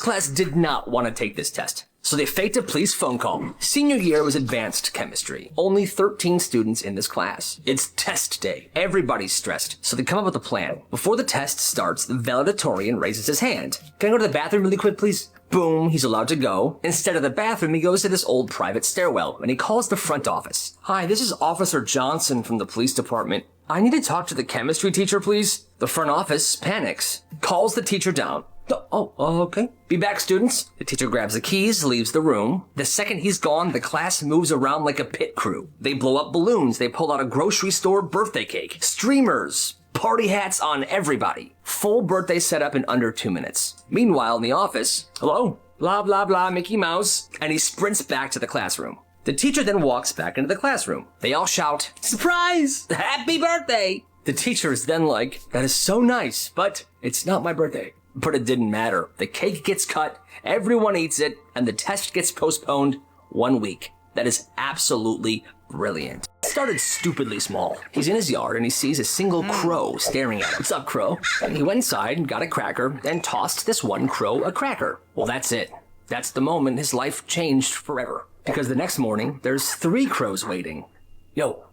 class did not want to take this test, so they faked a police phone call. Senior year was advanced chemistry. Only 13 students in this class. It's test day. Everybody's stressed, so they come up with a plan. Before the test starts, the valedictorian raises his hand. Can I go to the bathroom really quick, please? Boom, he's allowed to go. Instead of the bathroom, he goes to this old private stairwell, and he calls the front office. Hi, this is Officer Johnson from the police department. I need to talk to the chemistry teacher, please. The front office panics, calls the teacher down. Oh, okay. Be back, students. The teacher grabs the keys, leaves the room. The second he's gone, the class moves around like a pit crew. They blow up balloons. They pull out a grocery store birthday cake. Streamers. Party hats on everybody. Full birthday setup in under 2 minutes. Meanwhile, in the office, hello? Blah, blah, blah, Mickey Mouse. And he sprints back to the classroom. The teacher then walks back into the classroom. They all shout, surprise! Happy birthday! The teacher is then like, that is so nice, but it's not my birthday. But it didn't matter. The cake gets cut, everyone eats it, and the test gets postponed 1 week. That is absolutely brilliant. It started stupidly small. He's in his yard and he sees a single crow staring at him. What's up, crow? And he went inside and got a cracker and tossed this one crow a cracker. Well, that's it. That's the moment his life changed forever. Because the next morning, there's 3 crows waiting. Yo,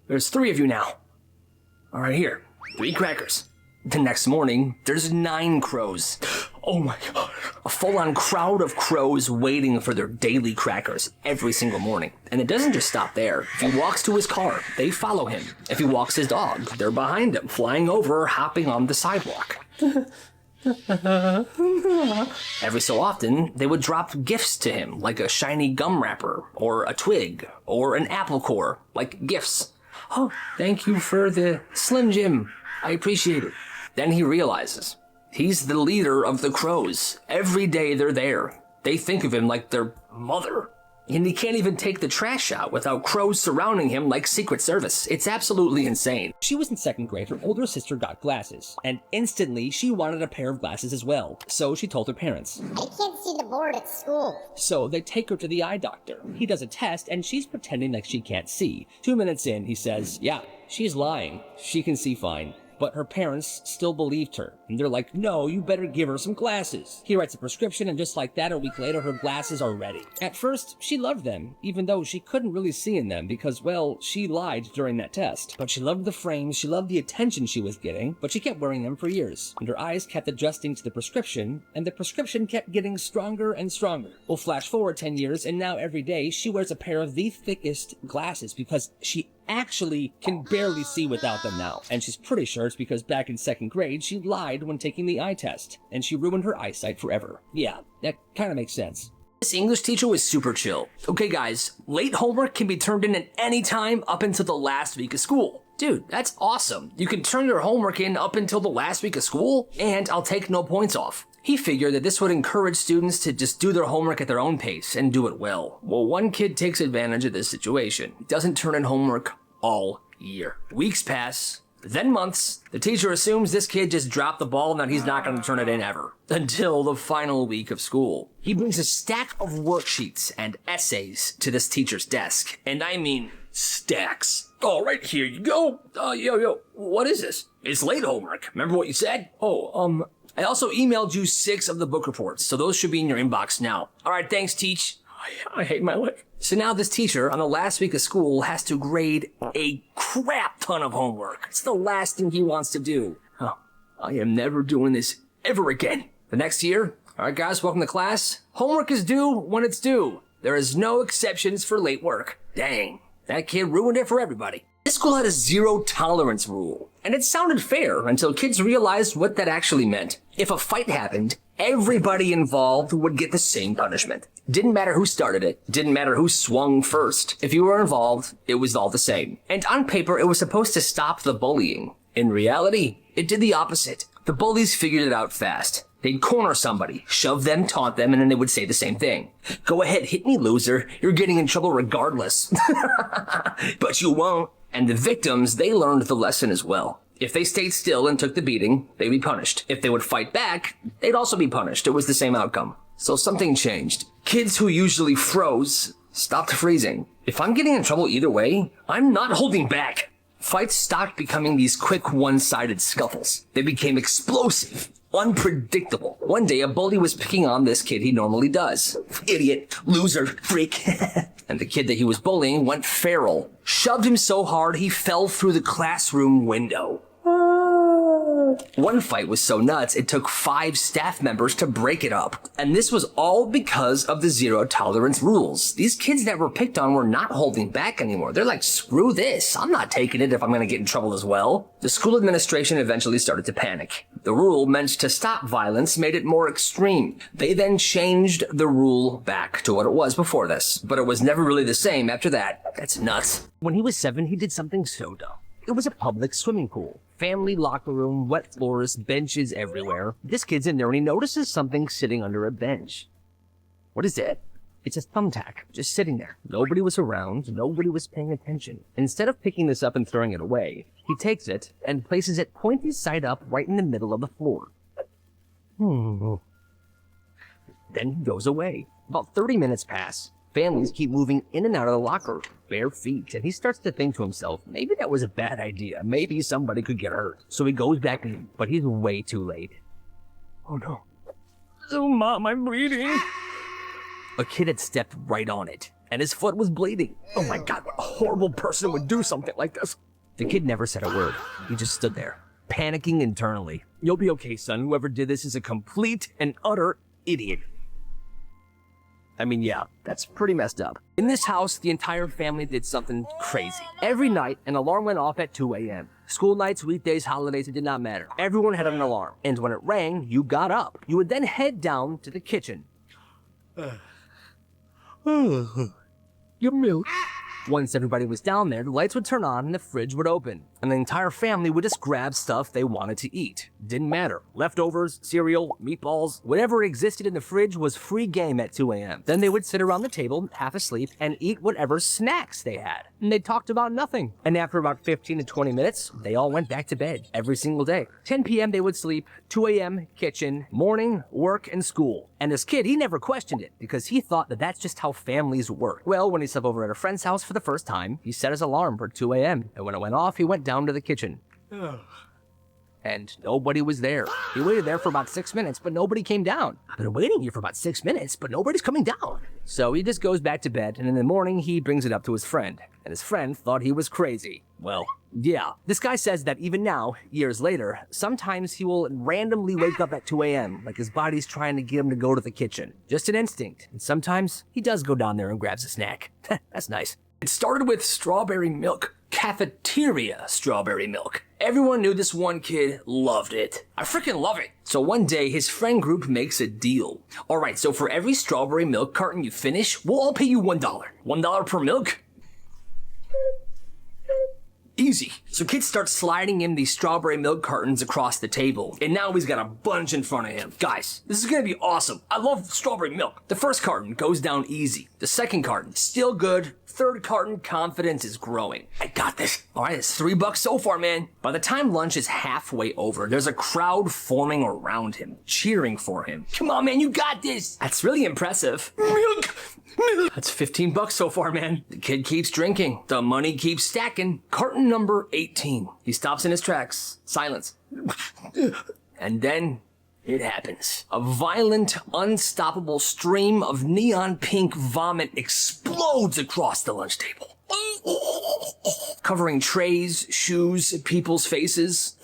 there's 3 of you now. All right, here, 3 crackers. The next morning, there's 9 crows. Oh my God. A full-on crowd of crows waiting for their daily crackers every single morning. And it doesn't just stop there. If he walks to his car, they follow him. If he walks his dog, they're behind him, flying over, hopping on the sidewalk. Every so often, they would drop gifts to him, like a shiny gum wrapper, or a twig, or an apple core, like gifts. Oh, thank you for the Slim Jim. I appreciate it. Then he realizes he's the leader of the crows. Every day they're there. They think of him like their mother. And he can't even take the trash out without crows surrounding him like Secret Service. It's absolutely insane. She was in 2nd grade. Her older sister got glasses. And instantly, she wanted a pair of glasses as well. So she told her parents. I can't see the board at school. So they take her to the eye doctor. He does a test and she's pretending like she can't see. 2 minutes in, he says, yeah, she's lying. She can see fine. But her parents still believed her. And they're like, no, you better give her some glasses. He writes a prescription, and just like that, a week later, her glasses are ready. At first, she loved them, even though she couldn't really see in them because, well, she lied during that test. But she loved the frames, she loved the attention she was getting, but she kept wearing them for years. And her eyes kept adjusting to the prescription, and the prescription kept getting stronger and stronger. We'll flash forward 10 years, and now every day, she wears a pair of the thickest glasses because she actually can barely see without them now. And she's pretty sure it's because back in 2nd grade, she lied when taking the eye test, and she ruined her eyesight forever. Yeah, that kind of makes sense. This English teacher was super chill. Okay guys, late homework can be turned in at any time up until the last week of school. Dude, that's awesome. You can turn your homework in up until the last week of school, and I'll take no points off. He figured that this would encourage students to just do their homework at their own pace and do it well. Well, one kid takes advantage of this situation. He doesn't turn in homework all year. Weeks pass, then months. The teacher assumes this kid just dropped the ball and that he's not going to turn it in ever. Until the final week of school. He brings a stack of worksheets and essays to this teacher's desk. And I mean stacks. All right, here you go. Yo, what is this? It's late homework. Remember what you said? I also emailed you 6 of the book reports, so those should be in your inbox now. All right, thanks, teach. I hate my life. So now this teacher, on the last week of school, has to grade a crap ton of homework. It's the last thing he wants to do. Oh, I am never doing this ever again. The next year, all right, guys, welcome to class. Homework is due when it's due. There is no exceptions for late work. Dang, that kid ruined it for everybody. This school had a 0 tolerance rule, and it sounded fair until kids realized what that actually meant. If a fight happened, everybody involved would get the same punishment. Didn't matter who started it, didn't matter who swung first. If you were involved, it was all the same. And on paper, it was supposed to stop the bullying. In reality, it did the opposite. The bullies figured it out fast. They'd corner somebody, shove them, taunt them, and then they would say the same thing. Go ahead, hit me, loser. You're getting in trouble regardless. But you won't. And the victims, they learned the lesson as well. If they stayed still and took the beating, they'd be punished. If they would fight back, they'd also be punished. It was the same outcome. So something changed. Kids who usually froze stopped freezing. If I'm getting in trouble either way, I'm not holding back. Fights stopped becoming these quick one-sided scuffles. They became explosive, unpredictable. One day, a bully was picking on this kid he normally does. Idiot, loser, freak. And the kid that he was bullying went feral, shoved him so hard he fell through the classroom window. One fight was so nuts, it took 5 staff members to break it up. And this was all because of the zero tolerance rules. These kids that were picked on were not holding back anymore. They're like, screw this. I'm not taking it if I'm going to get in trouble as well. The school administration eventually started to panic. The rule meant to stop violence made it more extreme. They then changed the rule back to what it was before this. But it was never really the same after that. That's nuts. When he was 7, he did something so dumb. It was a public swimming pool. Family locker room, wet floors, benches everywhere. This kid's in there and he notices something sitting under a bench. What is it? It's a thumbtack, just sitting there. Nobody was around, nobody was paying attention. Instead of picking this up and throwing it away, he takes it and places it pointed side up right in the middle of the floor. Then he goes away. About 30 minutes pass. Families keep moving in and out of the locker, bare feet, and he starts to think to himself, maybe that was a bad idea. Maybe somebody could get hurt. So he goes back in, but he's way too late. Oh no. Oh, Mom, I'm bleeding. A kid had stepped right on it, and his foot was bleeding. Oh my God, what a horrible person would do something like this. The kid never said a word. He just stood there, panicking internally. You'll be okay, son. Whoever did this is a complete and utter idiot. I mean, yeah, that's pretty messed up. In this house, the entire family did something crazy. Every night, an alarm went off at 2 a.m. School nights, weekdays, holidays, it did not matter. Everyone had an alarm. And when it rang, you got up. You would then head down to the kitchen. Your milk. Once everybody was down there, the lights would turn on and the fridge would open. And the entire family would just grab stuff they wanted to eat. Didn't matter. Leftovers, cereal, meatballs, whatever existed in the fridge was free game at 2 a.m. Then they would sit around the table, half asleep, and eat whatever snacks they had. And they talked about nothing. And after about 15 to 20 minutes, they all went back to bed every single day. 10 p.m. they would sleep, 2 a.m. kitchen, morning, work, and school. And this kid, he never questioned it because he thought that that's just how families work. Well, when he slept over at a friend's house for the first time, he set his alarm for 2 a.m. And when it went off, he went down to the kitchen. And nobody was there. He waited there for about 6 minutes, but nobody came down. I've been waiting here for about 6 minutes, but nobody's coming down. So he just goes back to bed, and in the morning, he brings it up to his friend. And his friend thought he was crazy. Well, yeah. This guy says that even now, years later, sometimes he will randomly wake up at 2 a.m., like his body's trying to get him to go to the kitchen. Just an instinct. And sometimes he does go down there and grabs a snack. That's nice. It started with strawberry milk. Cafeteria strawberry milk. Everyone knew this one kid loved it. I freaking love it. So one day, his friend group makes a deal. All right, so for every strawberry milk carton you finish, we'll all pay you $1. $1 per milk? Easy. So kid starts sliding in these strawberry milk cartons across the table. And now he's got a bunch in front of him. Guys, this is gonna be awesome. I love strawberry milk. The first carton goes down easy. The second carton, still good. Third carton, confidence is growing. I got this. All right, it's $3 so far, man. By the time lunch is halfway over, there's a crowd forming around him, cheering for him. Come on, man, you got this. That's really impressive. Milk. That's $15 so far, man. The kid keeps drinking. The money keeps stacking. Carton number 18. He stops in his tracks. Silence. And then it happens. A violent, unstoppable stream of neon pink vomit explodes across the lunch table, covering trays, shoes, people's faces.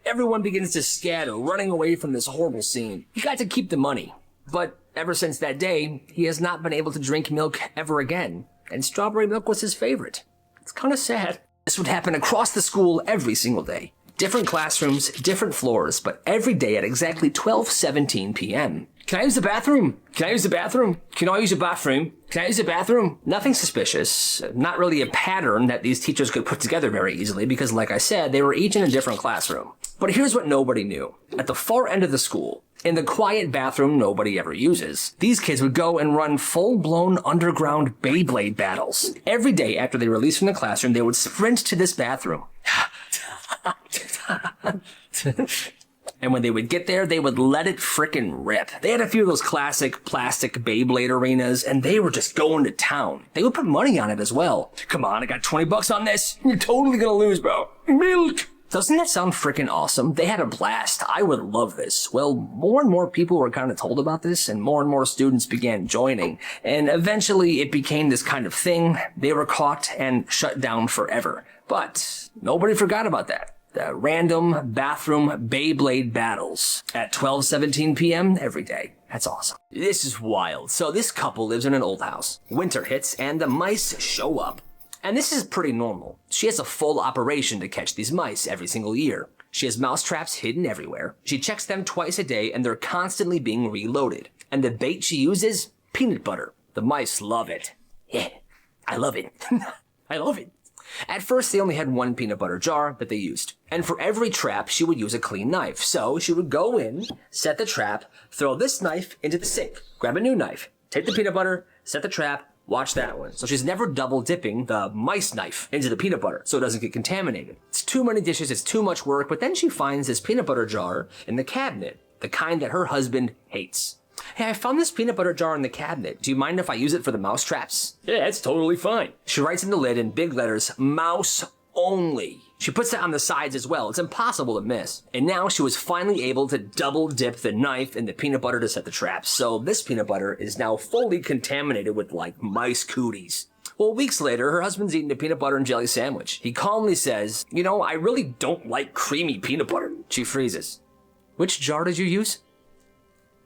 Everyone begins to scatter, running away from this horrible scene. He got to keep the money, but ever since that day, he has not been able to drink milk ever again, and strawberry milk was his favorite. It's kind of sad. This would happen across the school every single day. Different classrooms, different floors, but every day at exactly 12:17 p.m. Can I use the bathroom? Can I use the bathroom? Can I use the bathroom? Can I use the bathroom? Nothing suspicious. Not really a pattern that these teachers could put together very easily because, like I said, they were each in a different classroom. But here's what nobody knew. At the far end of the school, in the quiet bathroom nobody ever uses, these kids would go and run full-blown underground Beyblade battles. Every day after they released from the classroom, they would sprint to this bathroom. And when they would get there, they would let it frickin' rip. They had a few of those classic plastic Beyblade arenas, and they were just going to town. They would put money on it as well. Come on, I got $20 on this. You're totally gonna lose, bro. Milk. Doesn't that sound freaking awesome? They had a blast. I would love this. Well, more and more people were kind of told about this, and more students began joining. And eventually it became this kind of thing. They were caught and shut down forever. But nobody forgot about that. The random bathroom Beyblade battles at 12:17 p.m. every day. That's awesome. This is wild. So this couple lives in an old house. Winter hits and the mice show up. And this is pretty normal. She has a full operation to catch these mice every single year. She has mouse traps hidden everywhere. She checks them twice a day and they're constantly being reloaded. And the bait she uses? Peanut butter. The mice love it. Yeah, I love it. I love it. At first, they only had one peanut butter jar that they used. And for every trap, she would use a clean knife. So she would go in, set the trap, throw this knife into the sink, grab a new knife, take the peanut butter, set the trap, watch that one. So she's never double dipping the mice knife into the peanut butter so it doesn't get contaminated. It's too many dishes, it's too much work, but then she finds this peanut butter jar in the cabinet, the kind that her husband hates. Hey, I found this peanut butter jar in the cabinet. Do you mind if I use it for the mouse traps? Yeah, it's totally fine. She writes in the lid in big letters, mouse only. She puts it on the sides as well. It's impossible to miss. And now she was finally able to double dip the knife in the peanut butter to set the traps. So this peanut butter is now fully contaminated with like mice cooties. Well, weeks later, her husband's eating a peanut butter and jelly sandwich. He calmly says, you know, I really don't like creamy peanut butter. She freezes. Which jar did you use?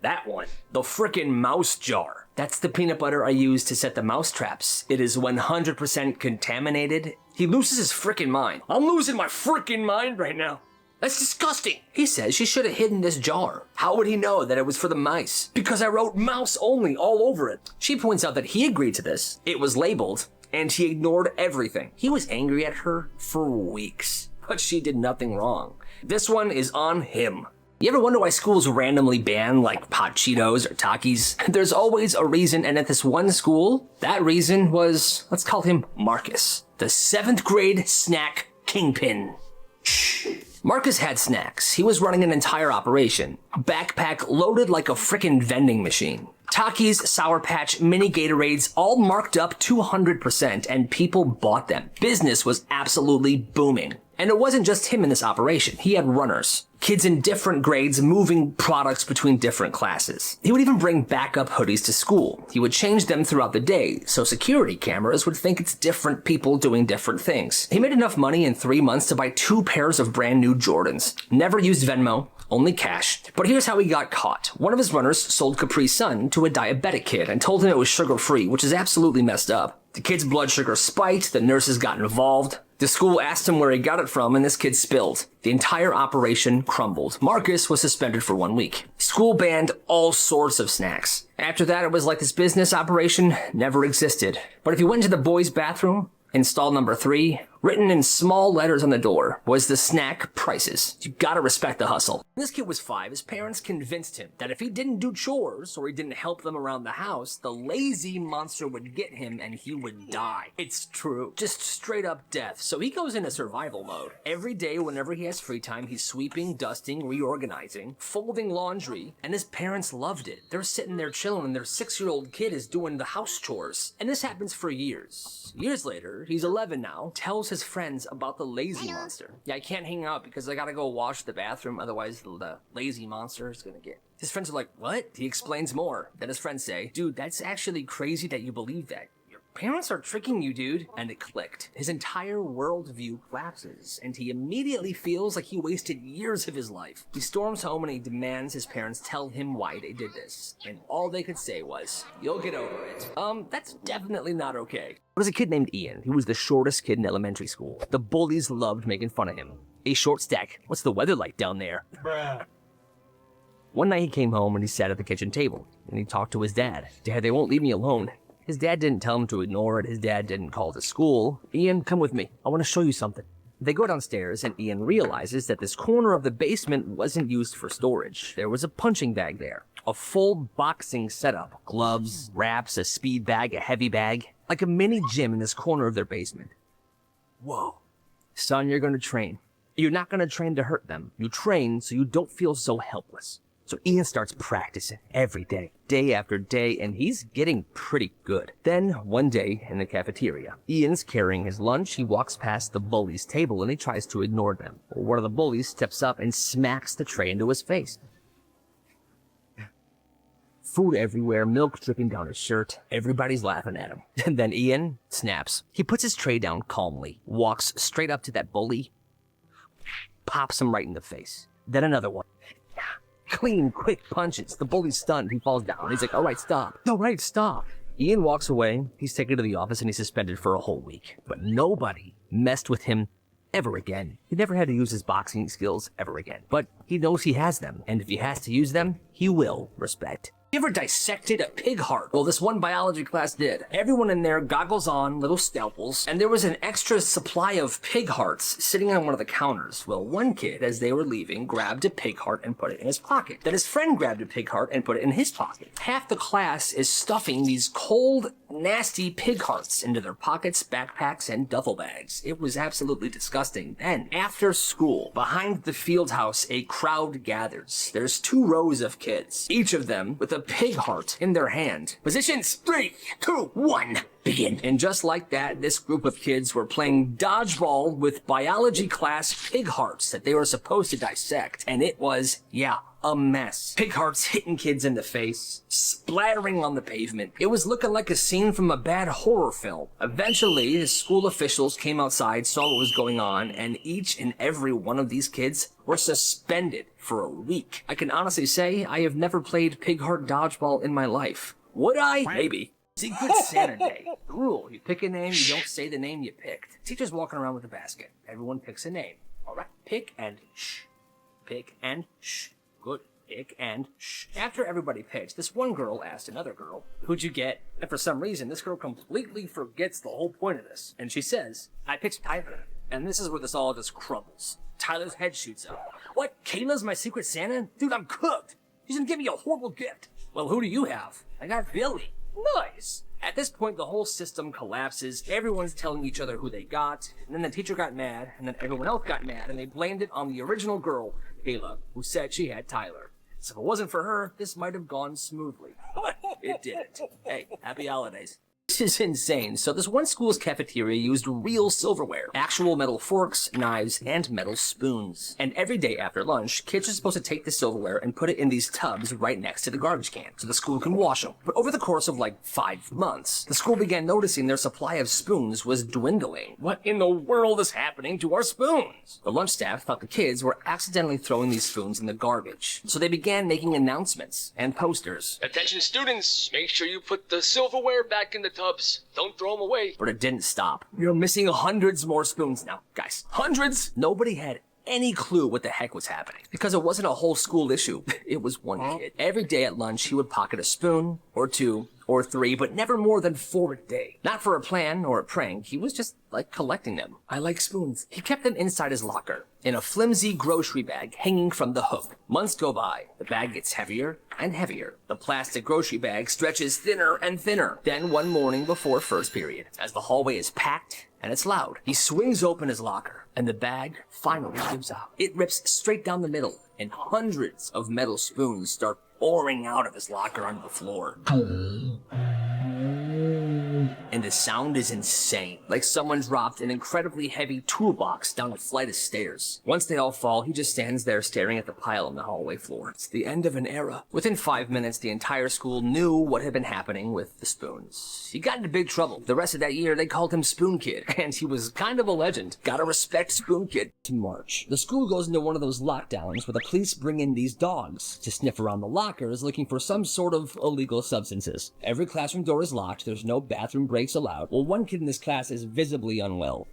That one. The frickin' mouse jar. That's the peanut butter I use to set the mouse traps. It is 100% contaminated. He loses his frickin' mind. I'm losing my frickin' mind right now. That's disgusting. He says she should have hidden this jar. How would he know that it was for the mice? Because I wrote mouse only all over it. She points out that he agreed to this. It was labeled, and he ignored everything. He was angry at her for weeks, but she did nothing wrong. This one is on him. You ever wonder why schools randomly ban like hot Cheetos or Takis? There's always a reason, and at this one school, that reason was, let's call him Marcus, the 7th grade snack kingpin. Shh. Marcus had snacks. He was running an entire operation. Backpack loaded like a frickin' vending machine. Takis, Sour Patch, mini Gatorades, all marked up 200%, and people bought them. Business was absolutely booming. And it wasn't just him in this operation. He had runners. Kids in different grades moving products between different classes. He would even bring backup hoodies to school. He would change them throughout the day, so security cameras would think it's different people doing different things. He made enough money in 3 months to buy 2 pairs of brand new Jordans. Never used Venmo, only cash. But here's how he got caught. One of his runners sold Capri Sun to a diabetic kid and told him it was sugar-free, which is absolutely messed up. The kid's blood sugar spiked, the nurses got involved. The school asked him where he got it from, and this kid spilled. The entire operation crumbled. Marcus was suspended for 1 week. School banned all sorts of snacks. After that, it was like this business operation never existed. But if you went into the boys' bathroom, in stall number 3, written in small letters on the door, was the snack prices. You gotta respect the hustle. When this kid was 5, his parents convinced him that if he didn't do chores or he didn't help them around the house, the lazy monster would get him and he would die. It's true. Just straight up death. So he goes into survival mode. Every day, whenever he has free time, he's sweeping, dusting, reorganizing, folding laundry, and his parents loved it. They're sitting there chilling and their 6-year-old kid is doing the house chores. And this happens for years. Years later, he's 11 now, tells his friends about the lazy monster. Yeah, I can't hang out because I gotta go wash the bathroom, otherwise the lazy monster is gonna get... His friends are like, what? He explains more. Then his friends say, dude, that's actually crazy that you believe that. Your parents are tricking you, dude. And it clicked. His entire worldview collapses, and he immediately feels like he wasted years of his life. He storms home and he demands his parents tell him why they did this. And all they could say was, you'll get over it. That's definitely not okay. There was a kid named Ian. He was the shortest kid in elementary school. The bullies loved making fun of him. Hey, short stack, what's the weather like down there? Bruh. One night he came home and he sat at the kitchen table, and he talked to his dad. Dad, they won't leave me alone. His dad didn't tell him to ignore it. His dad didn't call to school. Ian, come with me. I want to show you something. They go downstairs, and Ian realizes that this corner of the basement wasn't used for storage. There was a punching bag there. A full boxing setup. Gloves, wraps, a speed bag, a heavy bag. Like a mini gym in this corner of their basement. Whoa. Son, you're going to train. You're not going to train to hurt them. You train so you don't feel so helpless. So Ian starts practicing every day, day after day, and he's getting pretty good. Then, one day in the cafeteria, Ian's carrying his lunch. He walks past the bully's table and he tries to ignore them. One of the bullies steps up and smacks the tray into his face. Food everywhere, milk dripping down his shirt. Everybody's laughing at him. And then Ian snaps. He puts his tray down calmly, walks straight up to that bully, pops him right in the face. Then another one. Clean, quick punches. The bully's stunned. He falls down. He's like, all right, stop. All right, stop. Ian walks away. He's taken to the office and he's suspended for a whole week. But nobody messed with him ever again. He never had to use his boxing skills ever again. But he knows he has them. And if he has to use them, he will respect. You ever dissected a pig heart? Well, this one biology class did. Everyone in there, goggles on, little scalpels, and there was an extra supply of pig hearts sitting on one of the counters. Well, one kid, as they were leaving, grabbed a pig heart and put it in his pocket. Then his friend grabbed a pig heart and put it in his pocket. Half the class is stuffing these cold, nasty pig hearts into their pockets, backpacks, and duffel bags. It was absolutely disgusting. Then, after school, behind the field house, a crowd gathers. There's 2 rows of kids, each of them with a pig heart in their hand. Positions, 3, 2, 1, begin. And just like that, this group of kids were playing dodgeball with biology class pig hearts that they were supposed to dissect. And it was, a mess. Pig hearts hitting kids in the face, splattering on the pavement. It was looking like a scene from a bad horror film. Eventually, the school officials came outside, saw what was going on, and each and every one of these kids were suspended for a week. I can honestly say I have never played pig heart dodgeball in my life. Would I? Maybe. Secret Santa Day. Rule: you pick a name, you don't say the name you picked. Teacher's walking around with a basket. Everyone picks a name. All right, pick and shh. Pick and shh. Good. Pick and shh. After everybody picks, this one girl asked another girl, who'd you get? And for some reason, this girl completely forgets the whole point of this. And she says, I picked Tyler. And this is where this all just crumbles. Tyler's head shoots up. What? Kayla's my Secret Santa? Dude, I'm cooked. She's gonna give me a horrible gift. Well, who do you have? I got Billy. Nice. At this point, the whole system collapses. Everyone's telling each other who they got. And then the teacher got mad. And then everyone else got mad. And they blamed it on the original girl, Kayla, who said she had Tyler. So if it wasn't for her, this might have gone smoothly. But it didn't. Hey, happy holidays. This is insane. So this one school's cafeteria used real silverware, actual metal forks, knives, and metal spoons. And every day after lunch, kids are supposed to take the silverware and put it in these tubs right next to the garbage can, so the school can wash them. But over the course of like 5 months, the school began noticing their supply of spoons was dwindling. What in the world is happening to our spoons? The lunch staff thought the kids were accidentally throwing these spoons in the garbage. So they began making announcements and posters. Attention students, make sure you put the silverware back in the tubs. Don't throw them away. But it didn't stop. You're missing hundreds more spoons now. Guys, hundreds? Nobody had any clue what the heck was happening. Because it wasn't a whole school issue. It was one kid. Every day at lunch, he would pocket a spoon, or 2, or 3, but never more than 4 a day. Not for a plan or a prank, he was just, like, collecting them. I like spoons. He kept them inside his locker, in a flimsy grocery bag hanging from the hook. Months go by. The bag gets heavier and heavier. The plastic grocery bag stretches thinner and thinner. Then one morning before first period, as the hallway is packed and it's loud, he swings open his locker, and the bag finally gives out. It rips straight down the middle, and hundreds of metal spoons start pouring out of his locker onto the floor. And the sound is insane, like someone dropped an incredibly heavy toolbox down a flight of stairs. Once they all fall, he just stands there staring at the pile on the hallway floor. It's the end of an era. Within 5 minutes, the entire school knew what had been happening with the spoons. He got into big trouble. The rest of that year, they called him Spoon Kid, and he was kind of a legend. Gotta respect Spoon Kid. In March, the school goes into one of those lockdowns where the police bring in these dogs to sniff around the lockers looking for some sort of illegal substances. Every classroom door is locked. There's no bathroom breaks allowed. Well, one kid in this class is visibly unwell.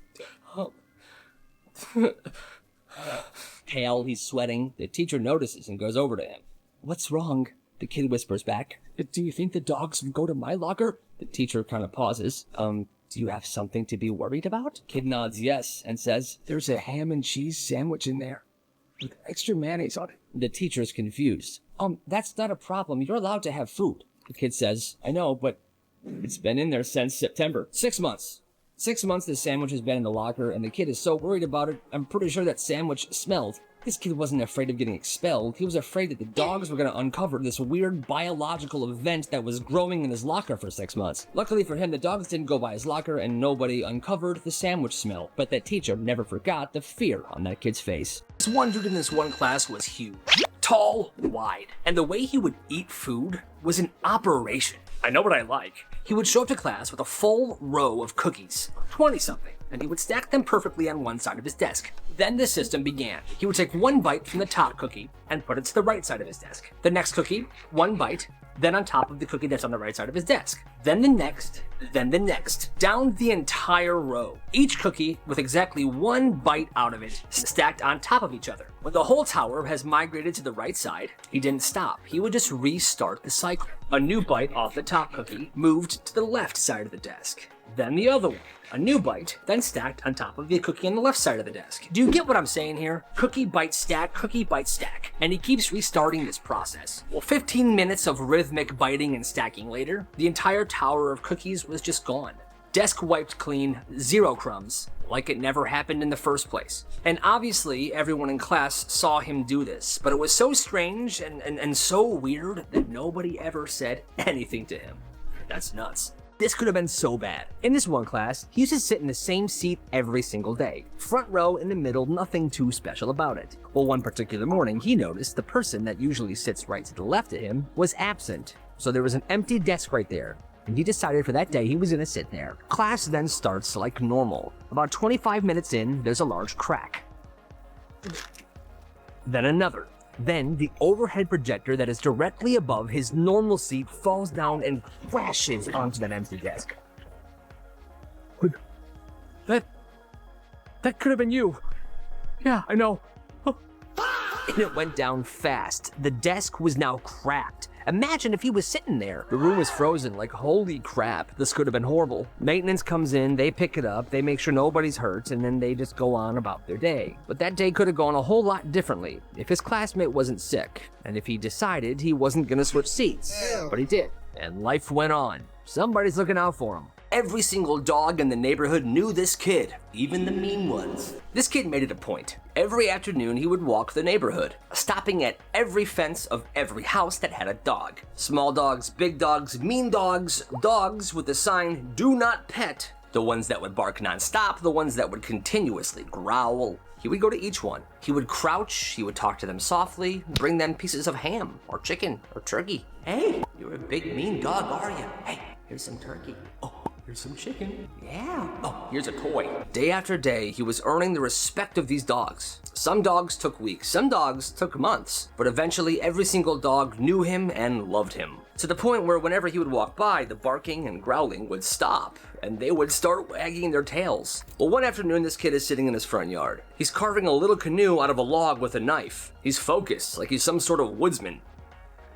Pale, he's sweating. The teacher notices and goes over to him. What's wrong? The kid whispers back. Do you think the dogs would go to my locker? The teacher kind of pauses. Do you have something to be worried about? Kid nods yes and says, there's a ham and cheese sandwich in there with extra mayonnaise on it. The teacher's confused. That's not a problem. You're allowed to have food. The kid says, I know, but it's been in there since September. 6 months. 6 months this sandwich has been in the locker, and the kid is so worried about it, I'm pretty sure that sandwich smelled This kid wasn't afraid of getting expelled. He was afraid that the dogs were going to uncover this weird biological event that was growing in his locker for 6 months. Luckily for him, the dogs didn't go by his locker and nobody uncovered the sandwich smell. But that teacher never forgot the fear on that kid's face. This one dude in this one class was huge, tall, wide, and the way he would eat food was an operation. I know what I like. He would show up to class with a full row of cookies, 20-something, and he would stack them perfectly on one side of his desk. Then the system began. He would take one bite from the top cookie and put it to the right side of his desk. The next cookie, one bite, then on top of the cookie that's on the right side of his desk. Then the next, down the entire row. Each cookie with exactly one bite out of it, stacked on top of each other. When the whole tower has migrated to the right side, he didn't stop. He would just restart the cycle. A new bite off the top cookie moved to the left side of the desk. Then the other one. A new bite, then stacked on top of the cookie on the left side of the desk. Do you get what I'm saying here? Cookie, bite, stack, cookie, bite, stack. And he keeps restarting this process. Well, 15 minutes of rhythmic biting and stacking later, the entire tower of cookies was just gone. Desk wiped clean, 0 crumbs, like it never happened in the first place. And obviously, everyone in class saw him do this, but it was so strange and so weird that nobody ever said anything to him. That's nuts. This could have been so bad. In this one class, he used to sit in the same seat every single day. Front row in the middle, nothing too special about it. Well, one particular morning, he noticed the person that usually sits right to the left of him was absent. So there was an empty desk right there. And he decided for that day he was gonna sit there. Class then starts like normal. About 25 minutes in, there's a large crack. Then another. Then the overhead projector that is directly above his normal seat falls down and crashes onto that empty desk. That could have been you. Yeah, I know. And it went down fast. The desk was now cracked. Imagine if he was sitting there. The room was frozen, like holy crap, this could have been horrible. Maintenance comes in, they pick it up, they make sure nobody's hurt, and then they just go on about their day. But that day could have gone a whole lot differently if his classmate wasn't sick, and if he decided he wasn't gonna switch seats. But he did, and life went on. Somebody's looking out for him. Every single dog in the neighborhood knew this kid, even the mean ones. This kid made it a point. Every afternoon he would walk the neighborhood, stopping at every fence of every house that had a dog. Small dogs, big dogs, mean dogs, dogs with the sign, "Do not pet." The ones that would bark nonstop, the ones that would continuously growl. He would go to each one. He would crouch, he would talk to them softly, bring them pieces of ham, or chicken, or turkey. "Hey, you're a big mean dog, are you? Hey, here's some turkey. Oh, here's some chicken. Yeah. Oh, here's a toy." Day after day, he was earning the respect of these dogs. Some dogs took weeks, some dogs took months, but eventually every single dog knew him and loved him. To the point where whenever he would walk by, the barking and growling would stop, and they would start wagging their tails. Well, one afternoon, this kid is sitting in his front yard. He's carving a little canoe out of a log with a knife. He's focused, like he's some sort of woodsman.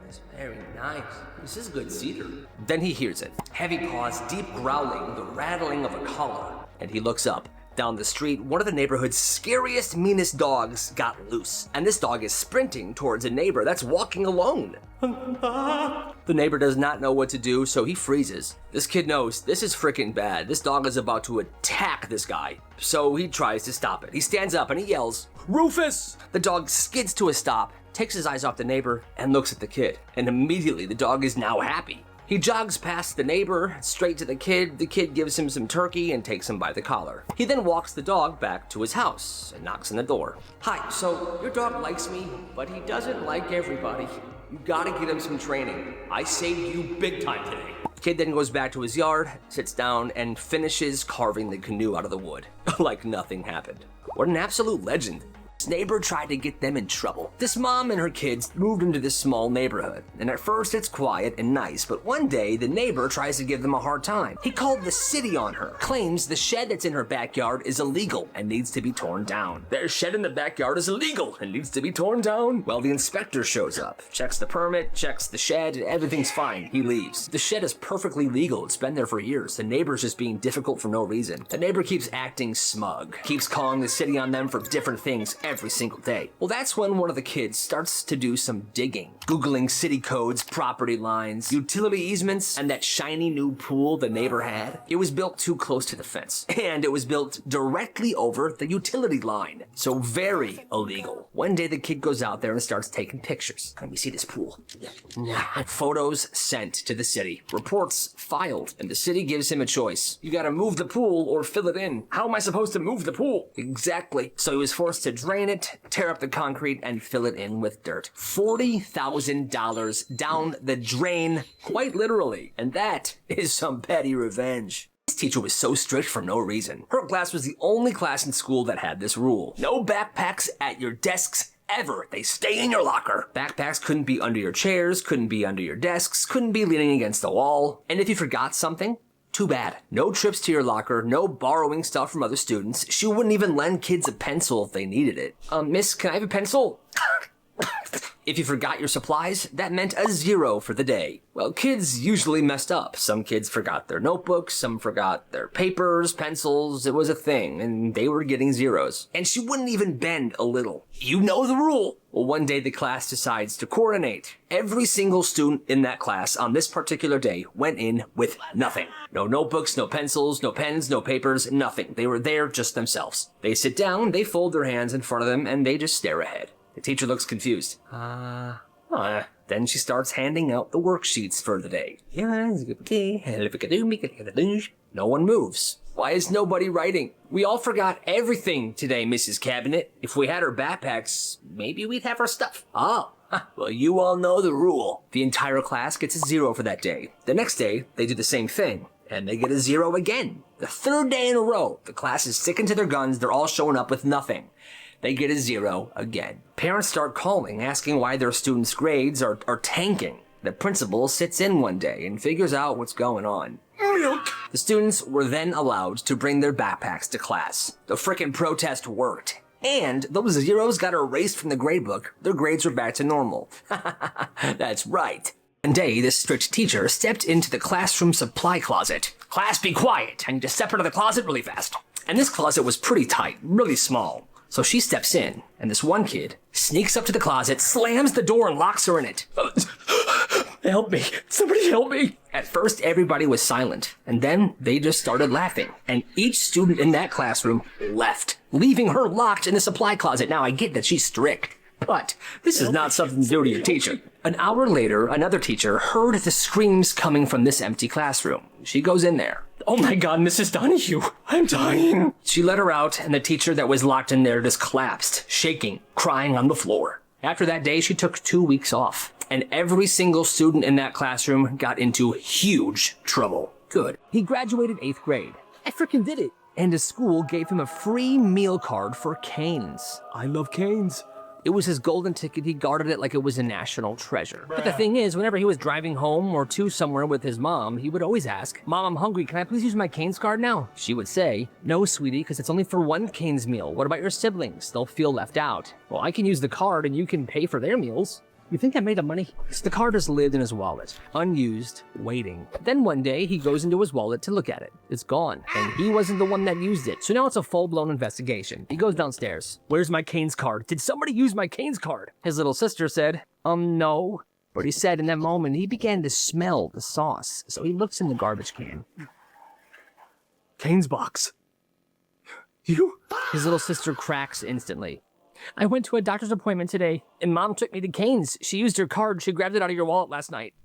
"That's very nice. This is good cedar." Then he hears it. Heavy paws, deep growling, the rattling of a collar. And he looks up. Down the street, one of the neighborhood's scariest, meanest dogs got loose. And this dog is sprinting towards a neighbor that's walking alone. The neighbor does not know what to do, so he freezes. This kid knows this is freaking bad. This dog is about to attack this guy. So he tries to stop it. He stands up and he yells, "Rufus!" The dog skids to a stop, takes his eyes off the neighbor, and looks at the kid. And immediately the dog is now happy. He jogs past the neighbor, straight to the kid gives him some turkey and takes him by the collar. He then walks the dog back to his house and knocks on the door. "Hi, so your dog likes me, but he doesn't like everybody. You gotta get him some training. I saved you big time today." The kid then goes back to his yard, sits down, and finishes carving the canoe out of the wood, like nothing happened. What an absolute legend. His neighbor tried to get them in trouble. This mom and her kids moved into this small neighborhood, and at first it's quiet and nice, but one day the neighbor tries to give them a hard time. He called the city on her, claims the shed that's in her backyard is illegal and needs to be torn down. Their shed in the backyard is illegal and needs to be torn down. Well, the inspector shows up, checks the permit, checks the shed, and everything's fine. He leaves. The shed is perfectly legal. It's been there for years. The neighbor's just being difficult for no reason. The neighbor keeps acting smug, keeps calling the city on them for different things. every single day. Well, that's when one of the kids starts to do some digging, Googling city codes, property lines, utility easements, and that shiny new pool the neighbor had. It was built too close to the fence, and it was built directly over the utility line. So very illegal. One day the kid goes out there and starts taking pictures. Let me see this pool. Photos sent to the city. Reports filed, and the city gives him a choice. You gotta move the pool or fill it in. How am I supposed to move the pool? Exactly. So he was forced to drain it, tear up the concrete, and fill it in with dirt. $40,000 down the drain, quite literally. And that is some petty revenge. This teacher was so strict for no reason. Her class was the only class in school that had this rule. No backpacks at your desks ever. They stay in your locker. Backpacks couldn't be under your chairs, couldn't be under your desks, couldn't be leaning against the wall. And if you forgot something, too bad. No trips to your locker, no borrowing stuff from other students. She wouldn't even lend kids a pencil if they needed it. Miss, can I have a pencil? If you forgot your supplies, that meant a 0 for the day. Well, kids usually messed up. Some kids forgot their notebooks, some forgot their papers, pencils. It was a thing, and they were getting 0s. And she wouldn't even bend a little. You know the rule. Well, one day the class decides to coordinate. Every single student in that class on this particular day went in with nothing. No notebooks, no pencils, no pens, no papers, nothing. They were there just themselves. They sit down, they fold their hands in front of them, and they just stare ahead. The teacher looks confused. Then she starts handing out the worksheets for the day. No one moves. Why is nobody writing? We all forgot everything today, Mrs. Cabinet. If we had our backpacks, maybe we'd have our stuff. Oh, well, you all know the rule. The entire class gets a 0 for that day. The next day, they do the same thing, and they get a 0 again. The third day in a row, the class is sticking to their guns. They're all showing up with nothing. They get a 0 again. Parents start calling, asking why their students' grades are tanking. The principal sits in one day and figures out what's going on. The students were then allowed to bring their backpacks to class. The frickin' protest worked. And those 0s got erased from the gradebook. Their grades were back to normal. That's right. One day, this strict teacher stepped into the classroom supply closet. Class, be quiet. I need to step into the closet really fast. And this closet was pretty tight, really small. So she steps in, and this one kid sneaks up to the closet, slams the door, and locks her in it. Help me. Somebody help me. At first, everybody was silent, and then they just started laughing. And each student in that classroom left, leaving her locked in the supply closet. Now, I get that she's strict, but this is not something to do to your teacher. An hour later, another teacher heard the screams coming from this empty classroom. She goes in there. Oh my God, Mrs. Donahue, I'm dying. She let her out, and the teacher that was locked in there just collapsed, shaking, crying on the floor. After that day, she took 2 weeks off, and every single student in that classroom got into huge trouble. Good. He graduated 8th grade. I frickin' did it. And his school gave him a free meal card for Cane's. I love Cane's. It was his golden ticket. He guarded it like it was a national treasure. But the thing is, whenever he was driving home or to somewhere with his mom, he would always ask, Mom, I'm hungry. Can I please use my Cane's card now? She would say, no, sweetie, because it's only for one Cane's meal. What about your siblings? They'll feel left out. Well, I can use the card and you can pay for their meals. You think I made the money? So the card just lived in his wallet, unused, waiting. Then one day, he goes into his wallet to look at it. It's gone, and he wasn't the one that used it. So now it's a full-blown investigation. He goes downstairs. Where's my Cane's card? Did somebody use my Cane's card? His little sister said, no. But he said in that moment, he began to smell the sauce. So he looks in the garbage can. Cane's box. You? His little sister cracks instantly. I went to a doctor's appointment today, and Mom took me to Cane's. She used her card. She grabbed it out of your wallet last night.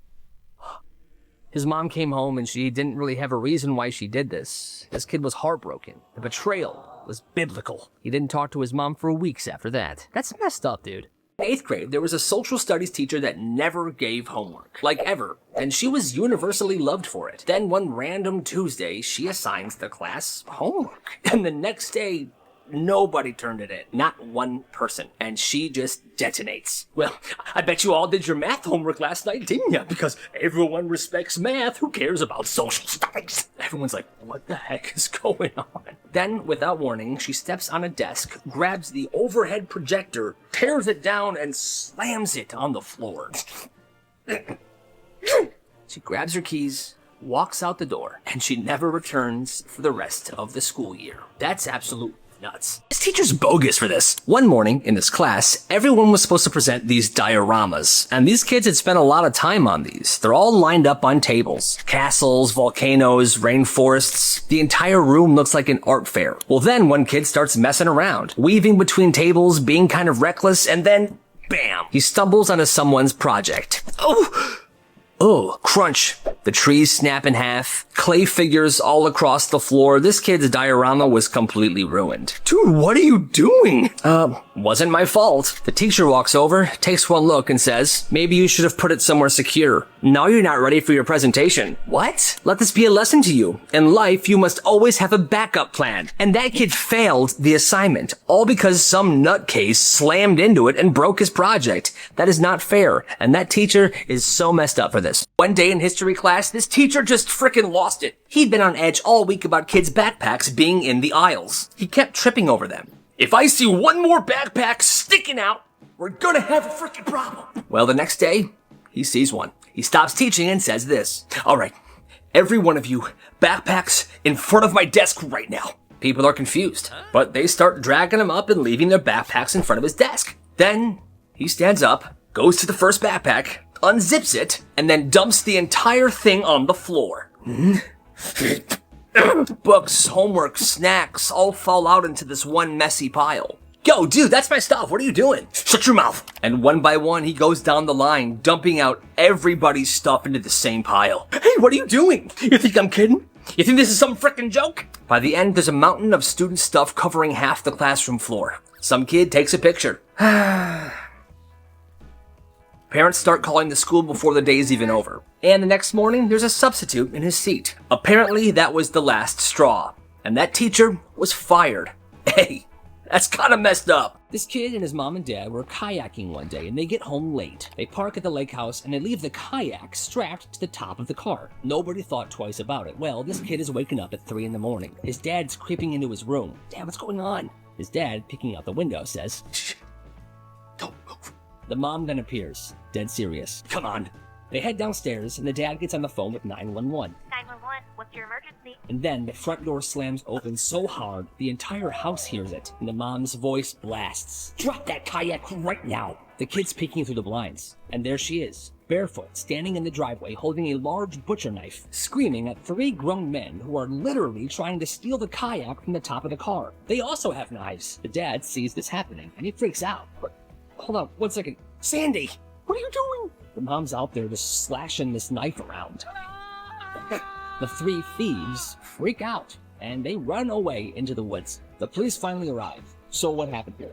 His mom came home, and she didn't really have a reason why she did this. This kid was heartbroken. The betrayal was biblical. He didn't talk to his mom for weeks after that. That's messed up, dude. In 8th grade, there was a social studies teacher that never gave homework. Like, ever. And she was universally loved for it. Then one random Tuesday, she assigns the class homework. And the next day, nobody turned it in. Not one person. And she just detonates. Well, I bet you all did your math homework last night, didn't you? Because everyone respects math. Who cares about social studies? Everyone's like, what the heck is going on? Then, without warning, she steps on a desk, grabs the overhead projector, tears it down, and slams it on the floor. She grabs her keys, walks out the door, and she never returns for the rest of the school year. That's absolute Nuts. This teacher's bogus for this. One morning in this class, everyone was supposed to present these dioramas, and these kids had spent a lot of time on these. They're all lined up on tables. Castles, volcanoes, rainforests. The entire room looks like an art fair. Well, then one kid starts messing around, weaving between tables, being kind of reckless, and then, bam, he stumbles onto someone's project. Oh, crunch. The trees snap in half, clay figures all across the floor. This kid's diorama was completely ruined. Dude, what are you doing? Wasn't my fault. The teacher walks over, takes one look and says, maybe you should have put it somewhere secure. Now you're not ready for your presentation. What? Let this be a lesson to you. In life, you must always have a backup plan. And that kid failed the assignment, all because some nutcase slammed into it and broke his project. That is not fair, and that teacher is so messed up for this. One day in history class, this teacher just frickin' lost it. He'd been on edge all week about kids' backpacks being in the aisles. He kept tripping over them. If I see one more backpack sticking out, we're gonna have a frickin' problem. Well, the next day, he sees one. He stops teaching and says this. All right, every one of you, backpacks in front of my desk right now. People are confused, but they start dragging him up and leaving their backpacks in front of his desk. Then he stands up, goes to the first backpack, unzips it, and then dumps the entire thing on the floor. Books, homework, snacks all fall out into this one messy pile. Yo, dude, that's my stuff. What are you doing? Shut your mouth. And one by one, he goes down the line, dumping out everybody's stuff into the same pile. Hey, what are you doing? You think I'm kidding? You think this is some frickin' joke? By the end, there's a mountain of student stuff covering half the classroom floor. Some kid takes a picture. Parents start calling the school before the day's even over. And the next morning, there's a substitute in his seat. Apparently, that was the last straw. And that teacher was fired. Hey, that's kind of messed up. This kid and his mom and dad were kayaking one day, and they get home late. They park at the lake house, and they leave the kayak strapped to the top of the car. Nobody thought twice about it. Well, this kid is waking up at 3 in the morning. His dad's creeping into his room. Dad, what's going on? His dad, peeking out the window, says, shh, don't move. The mom then appears, dead serious. Come on. They head downstairs, and the dad gets on the phone with 911. 911, what's your emergency? And then the front door slams open so hard, the entire house hears it, and the mom's voice blasts. Drop that kayak right now! The kid's peeking through the blinds, and there she is, barefoot, standing in the driveway, holding a large butcher knife, screaming at 3 grown men who are literally trying to steal the kayak from the top of the car. They also have knives. The dad sees this happening, and he freaks out. Hold on, 1 second. Sandy, what are you doing? The mom's out there just slashing this knife around. The 3 thieves freak out, and they run away into the woods. The police finally arrive. So what happened here?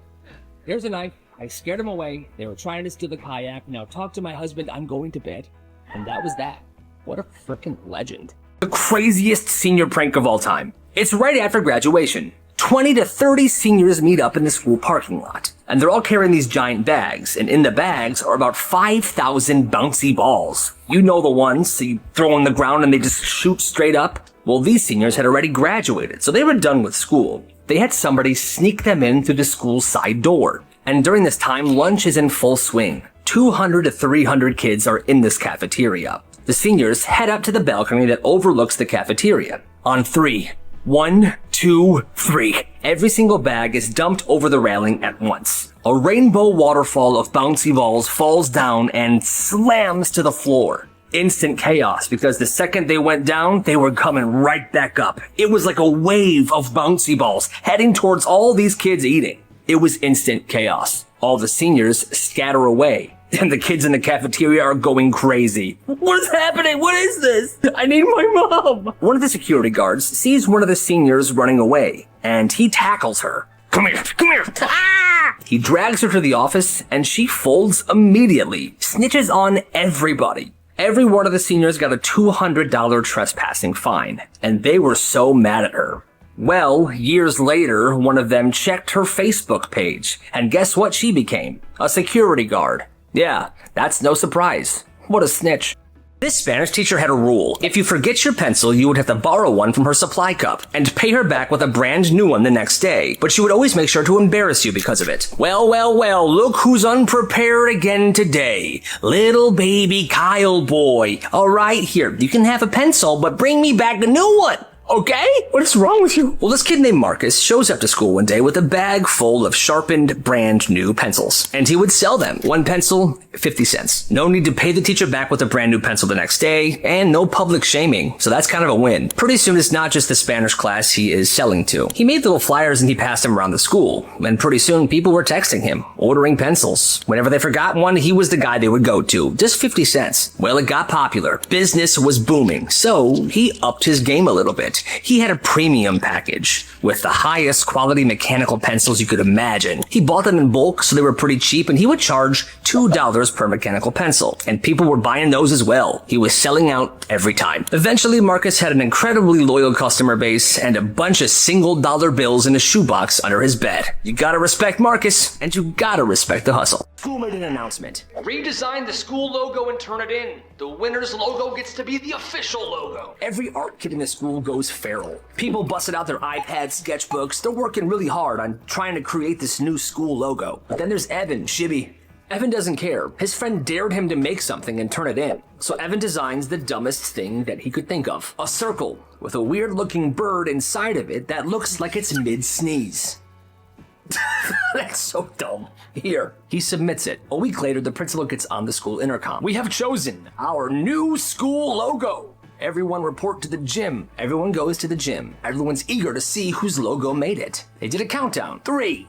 Here's a knife. I scared them away. They were trying to steal the kayak. Now talk to my husband. I'm going to bed. And that was that. What a freaking legend. The craziest senior prank of all time. It's right after graduation. 20 to 30 seniors meet up in the school parking lot. And they're all carrying these giant bags, and in the bags are about 5,000 bouncy balls. You know the ones, you throw on the ground and they just shoot straight up. Well, these seniors had already graduated, so they were done with school. They had somebody sneak them in through the school's side door. And during this time, lunch is in full swing. 200 to 300 kids are in this cafeteria. The seniors head up to the balcony that overlooks the cafeteria. On 3. 1, 2, 3. Every single bag is dumped over the railing at once. A rainbow waterfall of bouncy balls falls down and slams to the floor. Instant chaos, because the second they went down, they were coming right back up. It was like a wave of bouncy balls heading towards all these kids eating. It was instant chaos. All the seniors scatter away. And the kids in the cafeteria are going crazy. What is happening? What is this? I need my mom. One of the security guards sees one of the seniors running away, and he tackles her. Come here, come here. Ah! He drags her to the office, and she folds immediately, snitches on everybody. Every one of the seniors got a $200 trespassing fine, and they were so mad at her. Well, years later, one of them checked her Facebook page, and guess what she became? A security guard. Yeah, that's no surprise. What a snitch. This Spanish teacher had a rule. If you forget your pencil, you would have to borrow one from her supply cup and pay her back with a brand new one the next day. But she would always make sure to embarrass you because of it. Well, well, well, look who's unprepared again today. Little baby Kyle boy. All right, here, you can have a pencil, but bring me back the new one. Okay? What is wrong with you? Well, this kid named Marcus shows up to school one day with a bag full of sharpened, brand new pencils. And he would sell them. One pencil, 50 cents. No need to pay the teacher back with a brand new pencil the next day, and no public shaming. So that's kind of a win. Pretty soon it's not just the Spanish class he is selling to. He made little flyers and he passed them around the school. And pretty soon people were texting him, ordering pencils. Whenever they forgot one, he was the guy they would go to. Just 50 cents. Well, it got popular. Business was booming. So he upped his game a little bit. He had a premium package with the highest quality mechanical pencils you could imagine. He bought them in bulk, so they were pretty cheap, and he would charge $2 per mechanical pencil. And people were buying those as well. He was selling out every time. Eventually, Marcus had an incredibly loyal customer base and a bunch of single-dollar bills in a shoebox under his bed. You gotta respect Marcus, and you gotta respect the hustle. School made an announcement. Redesign the school logo and turn it in. The winner's logo gets to be the official logo. Every art kid in the school goes feral. People busted out their iPads, sketchbooks. They're working really hard on trying to create this new school logo. But then there's Evan, Shibby. Evan doesn't care. His friend dared him to make something and turn it in. So Evan designs the dumbest thing that he could think of. A circle with a weird-looking bird inside of it that looks like it's mid-sneeze. That's so dumb. Here, he submits it. A week later, the principal gets on the school intercom. We have chosen our new school logo. Everyone report to the gym. Everyone goes to the gym. Everyone's eager to see whose logo made it. They did a countdown. 3,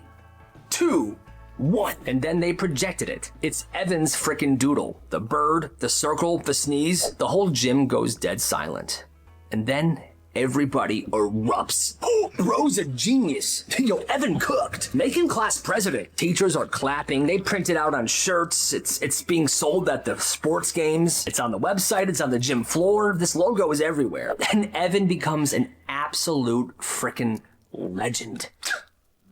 2, 1. And then they projected it. It's Evan's frickin' doodle. The bird, the circle, the sneeze. The whole gym goes dead silent. And then everybody erupts. Oh, Bro's a genius. Yo, Evan cooked. Make him class president. Teachers are clapping. They print it out on shirts. It's being sold at the sports games. It's on the website. It's on the gym floor. This logo is everywhere. And Evan becomes an absolute frickin' legend.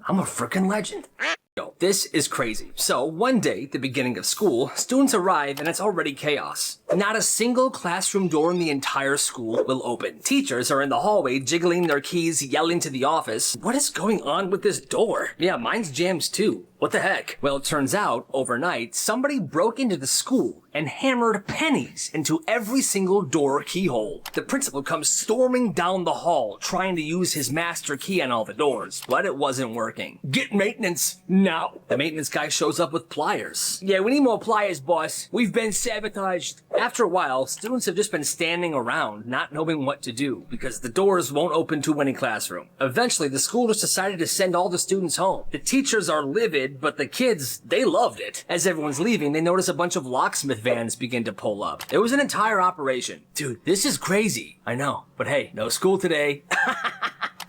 I'm a frickin' legend. Yo, this is crazy. So, one day, at the beginning of school, students arrive and it's already chaos. Not a single classroom door in the entire school will open. Teachers are in the hallway jiggling their keys, yelling to the office, "What is going on with this door? Yeah, mine's jammed too. What the heck?" Well, it turns out, overnight, somebody broke into the school and hammered pennies into every single door keyhole. The principal comes storming down the hall, trying to use his master key on all the doors, but it wasn't working. Get maintenance now. The maintenance guy shows up with pliers. Yeah, we need more pliers, boss. We've been sabotaged. After a while, students have just been standing around, not knowing what to do, because the doors won't open to any classroom. Eventually, the school just decided to send all the students home. The teachers are livid, but the kids, they loved it. As everyone's leaving, they notice a bunch of locksmith vans begin to pull up. It was an entire operation. Dude, this is crazy. I know, but hey, no school today.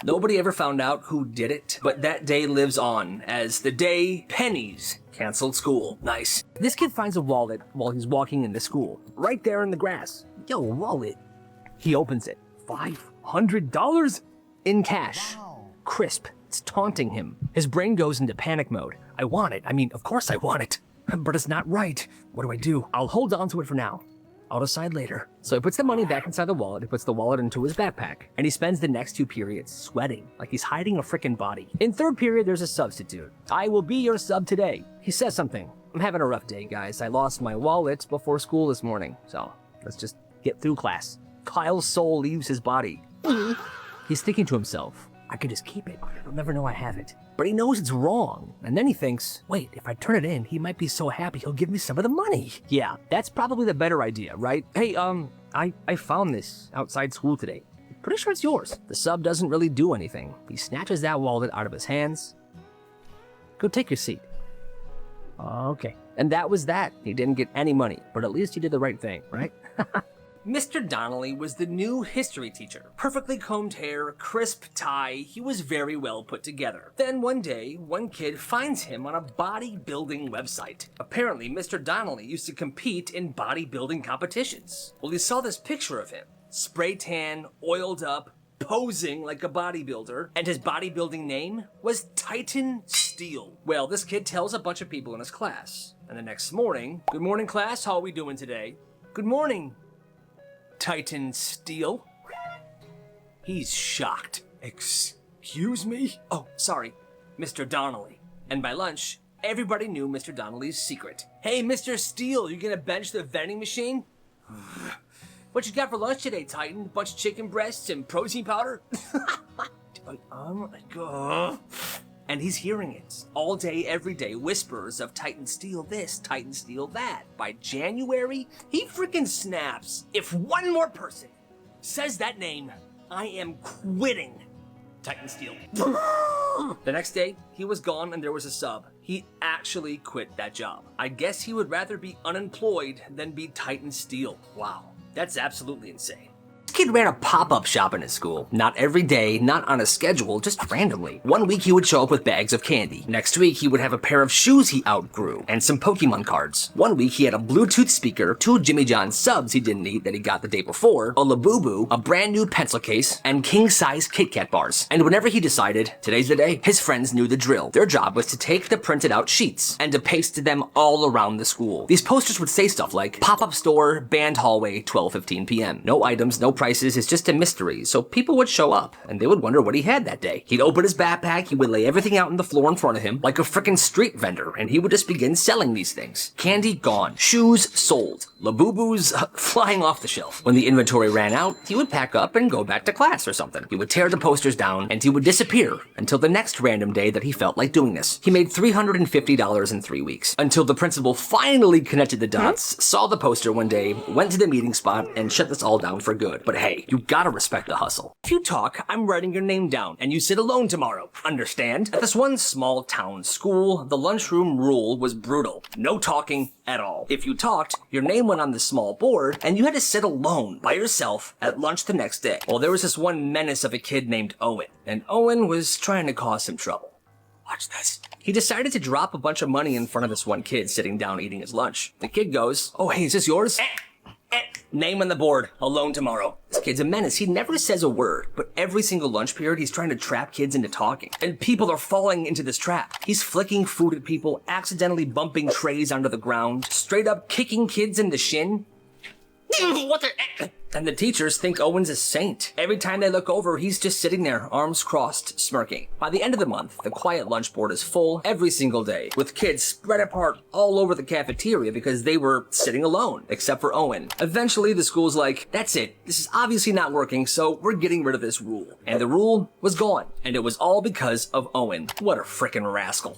Nobody ever found out who did it, but that day lives on as the day pennies canceled school. Nice. This kid finds a wallet while he's walking into school, right there in the grass. Yo, wallet. He opens it. $500 in cash. Crisp. It's taunting him. His brain goes into panic mode. I want it. I mean, of course I want it, but it's not right. What do I do? I'll hold on to it for now. I'll decide later. So he puts the money back inside the wallet, he puts the wallet into his backpack, and he spends the next 2 periods sweating like he's hiding a frickin' body. In 3rd period, there's a substitute. "I will be your sub today." He says something. "I'm having a rough day, guys. I lost my wallet before school this morning, so let's just get through class." Kyle's soul leaves his body. He's thinking to himself, I could just keep it. He'll never know I have it. But he knows it's wrong. And then he thinks, wait, if I turn it in, he might be so happy he'll give me some of the money. Yeah, that's probably the better idea, right? Hey, I found this outside school today. Pretty sure it's yours. The sub doesn't really do anything. He snatches that wallet out of his hands. Go take your seat. Okay. And that was that. He didn't get any money, but at least he did the right thing, right? Mr. Donnelly was the new history teacher. Perfectly combed hair, crisp tie, he was very well put together. Then one day, one kid finds him on a bodybuilding website. Apparently, Mr. Donnelly used to compete in bodybuilding competitions. Well, he saw this picture of him. Spray tan, oiled up, posing like a bodybuilder, and his bodybuilding name was Titan Steel. Well, this kid tells a bunch of people in his class. And the next morning, "Good morning, class, how are we doing today?" "Good morning, Titan Steel." He's shocked. "Excuse me?" "Oh, sorry, Mr. Donnelly." And by lunch, everybody knew Mr. Donnelly's secret. "Hey, Mr. Steel, you gonna bench the vending machine?" What you got for lunch today, Titan? A bunch of chicken breasts and protein powder? Oh my god. And he's hearing it all day, every day. Whispers of Titan steal this, Titan steal that. By January, he freaking snaps. If one more person says that name, I am quitting Titan Steel. The next day, he was gone and there was a sub. He actually quit that job. I guess he would rather be unemployed than be Titan Steel. Wow, that's absolutely insane. This kid ran a pop-up shop in his school. Not every day, not on a schedule, just randomly. One week he would show up with bags of candy. Next week he would have a pair of shoes he outgrew, and some Pokemon cards. One week he had a Bluetooth speaker, 2 Jimmy John subs he didn't eat that he got the day before, a Labubu, a brand new pencil case, and king-size Kit Kat bars. And whenever he decided, today's the day, his friends knew the drill. Their job was to take the printed out sheets and to paste them all around the school. These posters would say stuff like, pop-up store, band hallway, 12:15 p.m. No items, no prices, it's just a mystery, so people would show up, and they would wonder what he had that day. He'd open his backpack, he would lay everything out on the floor in front of him, like a frickin' street vendor, and he would just begin selling these things. Candy gone. Shoes sold. Labubus flying off the shelf. When the inventory ran out, he would pack up and go back to class or something. He would tear the posters down, and he would disappear until the next random day that he felt like doing this. He made $350 in 3 weeks, until the principal finally connected the dots, saw the poster one day, went to the meeting spot, and shut this all down for good. But hey, you gotta respect the hustle. If you talk, I'm writing your name down, and you sit alone tomorrow. Understand? At this one small town school, the lunchroom rule was brutal. No talking at all. If you talked, your name went on the small board, and you had to sit alone by yourself at lunch the next day. Well, there was this one menace of a kid named Owen, and Owen was trying to cause some trouble. Watch this. He decided to drop a bunch of money in front of this one kid sitting down eating his lunch. The kid goes, "Oh, hey, is this yours?" Name on the board, alone tomorrow. This kid's a menace. He never says a word, but every single lunch period, he's trying to trap kids into talking. And people are falling into this trap. He's flicking food at people, accidentally bumping trays onto the ground, straight up kicking kids in the shin. What the? And the teachers think Owen's a saint. Every time they look over, he's just sitting there, arms crossed, smirking. By the end of the month, the quiet lunch board is full every single day, with kids spread apart all over the cafeteria because they were sitting alone, except for Owen. Eventually, the school's like, that's it. This is obviously not working, so we're getting rid of this rule. And the rule was gone. And it was all because of Owen. What a frickin' rascal.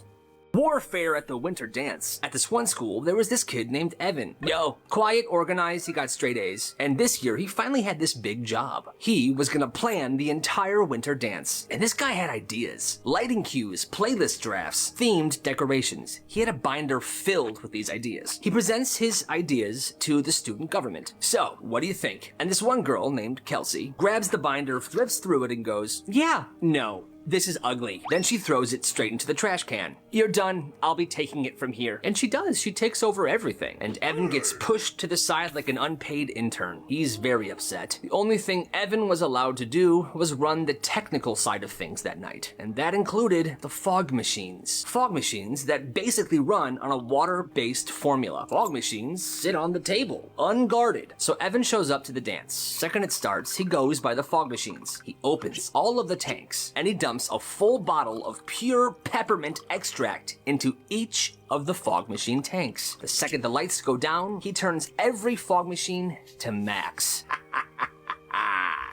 Warfare at the winter dance. At this one school, there was this kid named Evan. Yo, quiet, organized, he got straight A's. And this year, he finally had this big job. He was gonna plan the entire winter dance. And this guy had ideas. Lighting cues, playlist drafts, themed decorations. He had a binder filled with these ideas. He presents his ideas to the student government. So, what do you think? And this one girl named Kelsey grabs the binder, flips through it, and goes, yeah, no. This is ugly. Then she throws it straight into the trash can. You're done. I'll be taking it from here. And she does. She takes over everything. And Evan gets pushed to the side like an unpaid intern. He's very upset. The only thing Evan was allowed to do was run the technical side of things that night. And that included the fog machines. Fog machines that basically run on a water-based formula. Fog machines sit on the table, unguarded. So Evan shows up to the dance. Second it starts, he goes by the fog machines. He opens all of the tanks, and he dumps a full bottle of pure peppermint extract into each of the fog machine tanks. The second the lights go down, he turns every fog machine to max.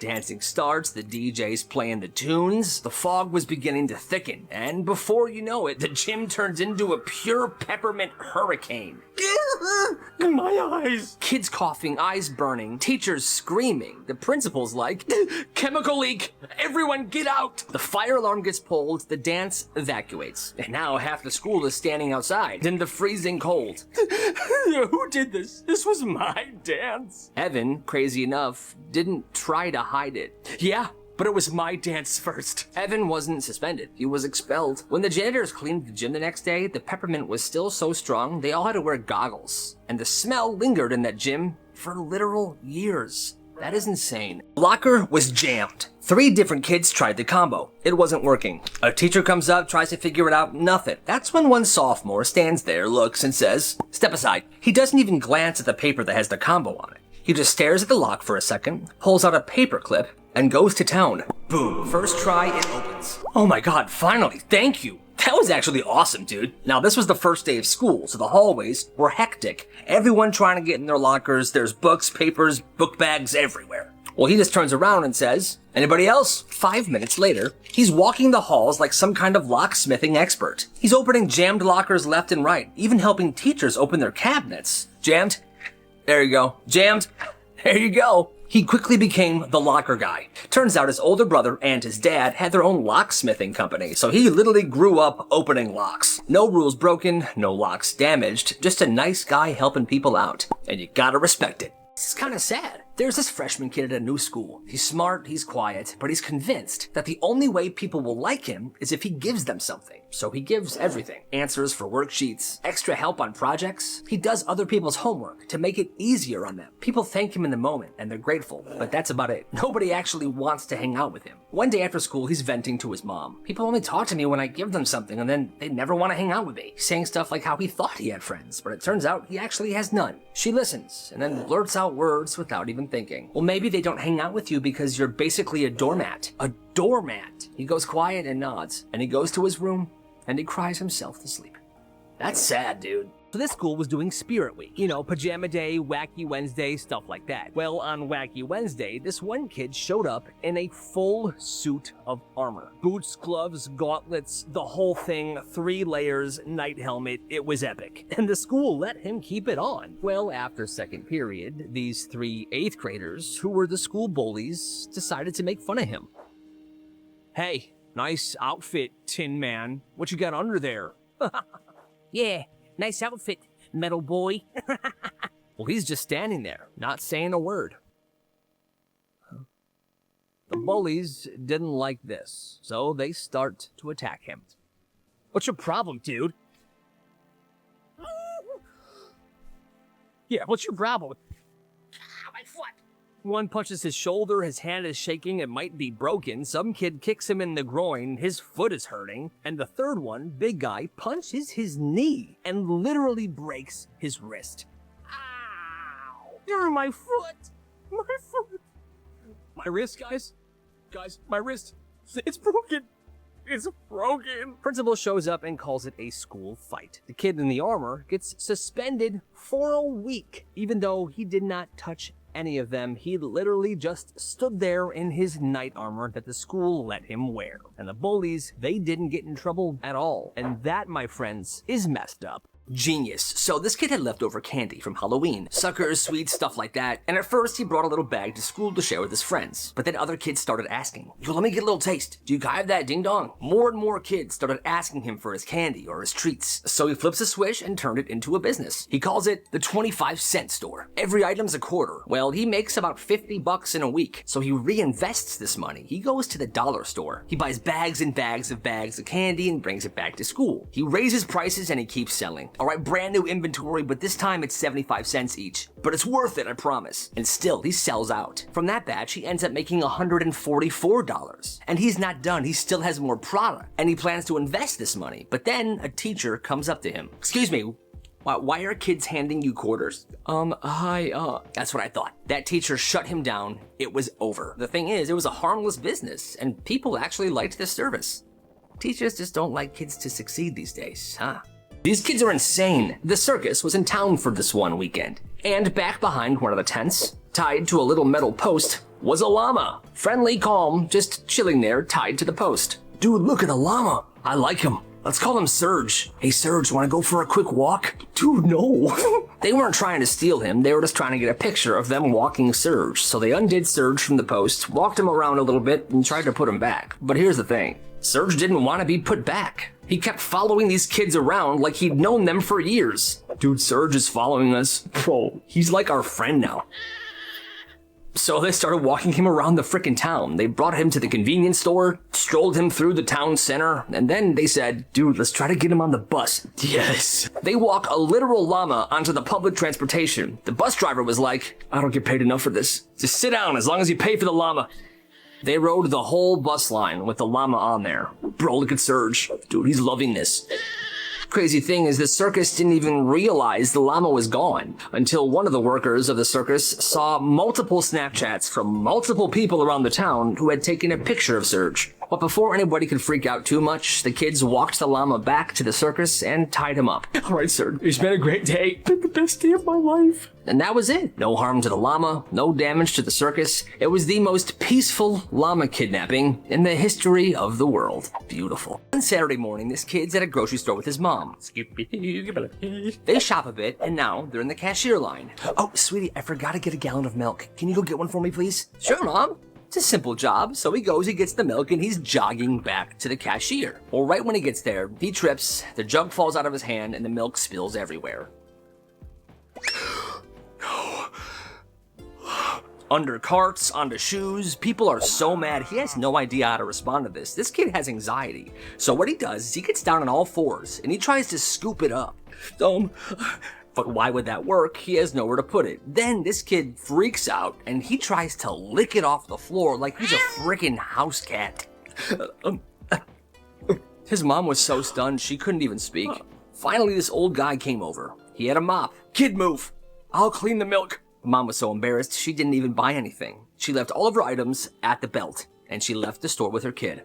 Dancing starts, the DJ's playing the tunes, the fog was beginning to thicken, and before you know it, the gym turns into a pure peppermint hurricane. In my eyes. Kids coughing, eyes burning, teachers screaming. The principal's like, chemical leak, everyone get out. The fire alarm gets pulled, the dance evacuates, and now half the school is standing outside in the freezing cold. Who did this? This was my dance. Evan, crazy enough, didn't try to hide it. Yeah, but it was my dance first. Evan wasn't suspended. He was expelled. When the janitors cleaned the gym the next day, the peppermint was still so strong, they all had to wear goggles. And the smell lingered in that gym for literal years. That is insane. The locker was jammed. 3 different kids tried the combo. It wasn't working. A teacher comes up, tries to figure it out, nothing. That's when one sophomore stands there, looks, and says, step aside. He doesn't even glance at the paper that has the combo on it. He just stares at the lock for a second, pulls out a paper clip, and goes to town. Boom. First try, it opens. Oh my god, finally, thank you. That was actually awesome, dude. Now, this was the first day of school, so the hallways were hectic. Everyone trying to get in their lockers. There's books, papers, book bags everywhere. Well, he just turns around and says, "Anybody else?" 5 minutes later, he's walking the halls like some kind of locksmithing expert. He's opening jammed lockers left and right, even helping teachers open their cabinets. Jammed? There you go. Jammed? There you go. He quickly became the locker guy. Turns out his older brother and his dad had their own locksmithing company, so he literally grew up opening locks. No rules broken, no locks damaged, just a nice guy helping people out. And you gotta respect it. It's kind of sad. There's this freshman kid at a new school. He's smart, he's quiet, but he's convinced that the only way people will like him is if he gives them something. So he gives everything. Answers for worksheets, extra help on projects. He does other people's homework to make it easier on them. People thank him in the moment and they're grateful, but that's about it. Nobody actually wants to hang out with him. One day after school, he's venting to his mom. "People only talk to me when I give them something and then they never want to hang out with me." He's saying stuff like how he thought he had friends, but it turns out he actually has none. She listens and then blurts out words without even thinking. "Well, maybe they don't hang out with you because you're basically a doormat." A doormat? He goes quiet and nods, and he goes to his room and he cries himself to sleep. That's sad, dude. So this school was doing Spirit Week. You know, Pajama Day, Wacky Wednesday, stuff like that. Well, on Wacky Wednesday, this one kid showed up in a full suit of armor. Boots, gloves, gauntlets, the whole thing, 3 layers, night helmet. It was epic. And the school let him keep it on. Well, after second period, these 3 8th graders, who were the school bullies, decided to make fun of him. "Hey, nice outfit, Tin Man. What you got under there?" "Yeah. Nice outfit, metal boy." Well, he's just standing there, not saying a word. The bullies didn't like this, so they start to attack him. "What's your problem, dude?" "Yeah, what's your problem?" "My foot." One punches his shoulder, his hand is shaking, it might be broken. Some kid kicks him in the groin, his foot is hurting. And the third one, big guy, punches his knee and literally breaks his wrist. "Ow! My foot! My foot! My wrist, guys? Guys, my wrist! It's broken! It's broken!" Principal shows up and calls it a school fight. The kid in the armor gets suspended for a week, even though he did not touch any of them. He literally just stood there in his knight armor that the school let him wear. And the bullies, they didn't get in trouble at all. And that, my friends, is messed up. Genius. So this kid had leftover candy from Halloween. Suckers, sweets, stuff like that. And at first he brought a little bag to school to share with his friends. But then other kids started asking, "Yo, let me get a little taste. Do you have that, ding dong?" More and more kids started asking him for his candy or his treats. So he flips a switch and turned it into a business. He calls it the 25-cent store. Every item's a quarter. Well, he makes about $50 in a week. So he reinvests this money. He goes to the dollar store. He buys bags and bags of candy and brings it back to school. He raises prices and he keeps selling. All right, brand new inventory, but this time it's 75 cents each. But it's worth it, I promise. And still, he sells out. From that batch, he ends up making $144. And he's not done. He still has more product. And he plans to invest this money. But then a teacher comes up to him. "Excuse me, why are kids handing you quarters?" Hi. That's what I thought. That teacher shut him down. It was over. The thing is, it was a harmless business, and people actually liked this service. Teachers just don't like kids to succeed these days, huh? These kids are insane. The circus was in town for this one weekend. And back behind one of the tents, tied to a little metal post, was a llama. Friendly, calm, just chilling there, tied to the post. "Dude, look at the llama. I like him. Let's call him Serge. Hey, Serge, wanna go for a quick walk?" "Dude, no." They weren't trying to steal him. They were just trying to get a picture of them walking Serge. So they undid Serge from the post, walked him around a little bit, and tried to put him back. But here's the thing. Serge didn't want to be put back. He kept following these kids around like he'd known them for years. "Dude, Serge is following us. Bro, he's like our friend now." So they started walking him around the frickin' town. They brought him to the convenience store, strolled him through the town center, and then they said, "Dude, let's try to get him on the bus." Yes. They walk a literal llama onto the public transportation. The bus driver was like, "I don't get paid enough for this. Just sit down as long as you pay for the llama." They rode the whole bus line with the llama on there. Bro, look at Serge. Dude, he's loving this. Crazy thing is the circus didn't even realize the llama was gone until one of the workers of the circus saw multiple Snapchats from multiple people around the town who had taken a picture of Serge. But before anybody could freak out too much, the kids walked the llama back to the circus and tied him up. All right, sir, it's been a great day. Been the best day of my life. And that was it. No harm to the llama, no damage to the circus. It was the most peaceful llama kidnapping in the history of the world. Beautiful. One Saturday morning, this kid's at a grocery store with his mom. They shop a bit, and now they're in the cashier line. Oh, sweetie, I forgot to get a gallon of milk. Can you go get one for me, please? Sure, Mom. It's a simple job, so he goes, he gets the milk, and he's jogging back to the cashier. Well, right when he gets there, he trips, the jug falls out of his hand, and the milk spills everywhere. Under carts, onto shoes, people are so mad, he has no idea how to respond to this. This kid has anxiety. So what he does is he gets down on all fours, and he tries to scoop it up. But why would that work? He has nowhere to put it. Then this kid freaks out, and he tries to lick it off the floor like he's a freaking house cat. His mom was so stunned, she couldn't even speak. Finally, this old guy came over. He had a mop. Kid, move. I'll clean the milk. Mom was so embarrassed, she didn't even buy anything. She left all of her items at the belt, and she left the store with her kid.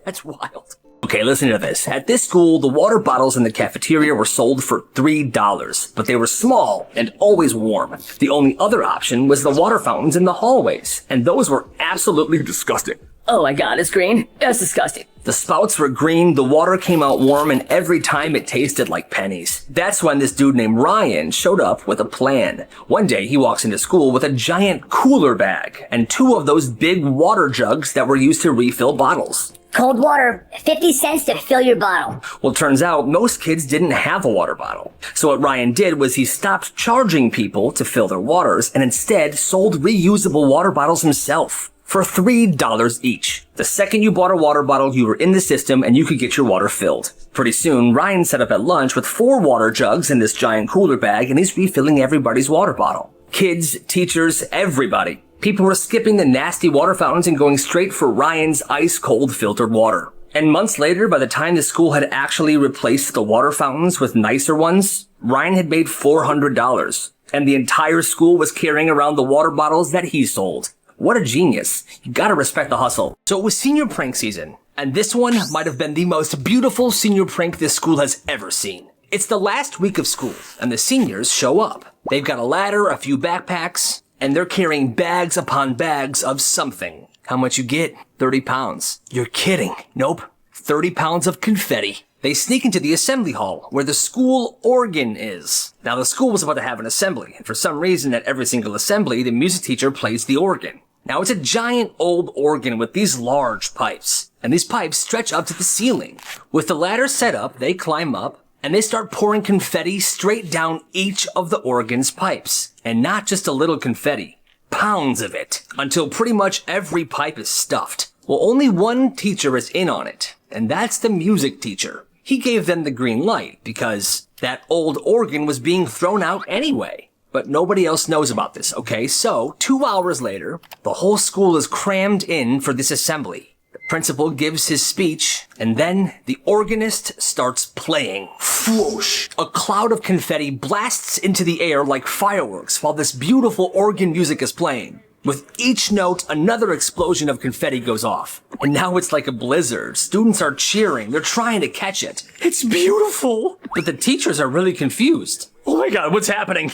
That's wild. Okay, listen to this. At this school, the water bottles in the cafeteria were sold for $3, but they were small and always warm. The only other option was the water fountains in the hallways, and those were absolutely disgusting. Oh my god, it's green? That's disgusting. The spouts were green, the water came out warm, and every time it tasted like pennies. That's when this dude named Ryan showed up with a plan. One day, he walks into school with a giant cooler bag and 2 of those big water jugs that were used to refill bottles. Cold water, 50 cents to fill your bottle. Well, turns out most kids didn't have a water bottle. So what Ryan did was he stopped charging people to fill their waters and instead sold reusable water bottles himself for $3 each. The second you bought a water bottle, you were in the system and you could get your water filled. Pretty soon, Ryan set up at lunch with 4 water jugs in this giant cooler bag, and he's refilling everybody's water bottle. Kids, teachers, everybody. People were skipping the nasty water fountains and going straight for Ryan's ice-cold filtered water. And months later, by the time the school had actually replaced the water fountains with nicer ones, Ryan had made $400. And the entire school was carrying around the water bottles that he sold. What a genius. You gotta respect the hustle. So it was senior prank season, and this one might have been the most beautiful senior prank this school has ever seen. It's the last week of school, and the seniors show up. They've got a ladder, a few backpacks, and they're carrying bags upon bags of something. How much you get? 30 pounds. You're kidding. Nope. 30 pounds of confetti. They sneak into the assembly hall, where the school organ is. Now, the school was about to have an assembly, and for some reason at every single assembly, the music teacher plays the organ. Now, it's a giant old organ with these large pipes, and these pipes stretch up to the ceiling. With the ladder set up, they climb up, and they start pouring confetti straight down each of the organ's pipes. And not just a little confetti, pounds of it, until pretty much every pipe is stuffed. Well, only one teacher is in on it, and that's the music teacher. He gave them the green light because that old organ was being thrown out anyway. But nobody else knows about this, okay? So, 2 hours later, the whole school is crammed in for this assembly. The principal gives his speech, and then the organist starts playing. Whoosh! A cloud of confetti blasts into the air like fireworks while this beautiful organ music is playing. With each note, another explosion of confetti goes off. And now it's like a blizzard. Students are cheering. They're trying to catch it. It's beautiful! But the teachers are really confused. Oh my god, what's happening?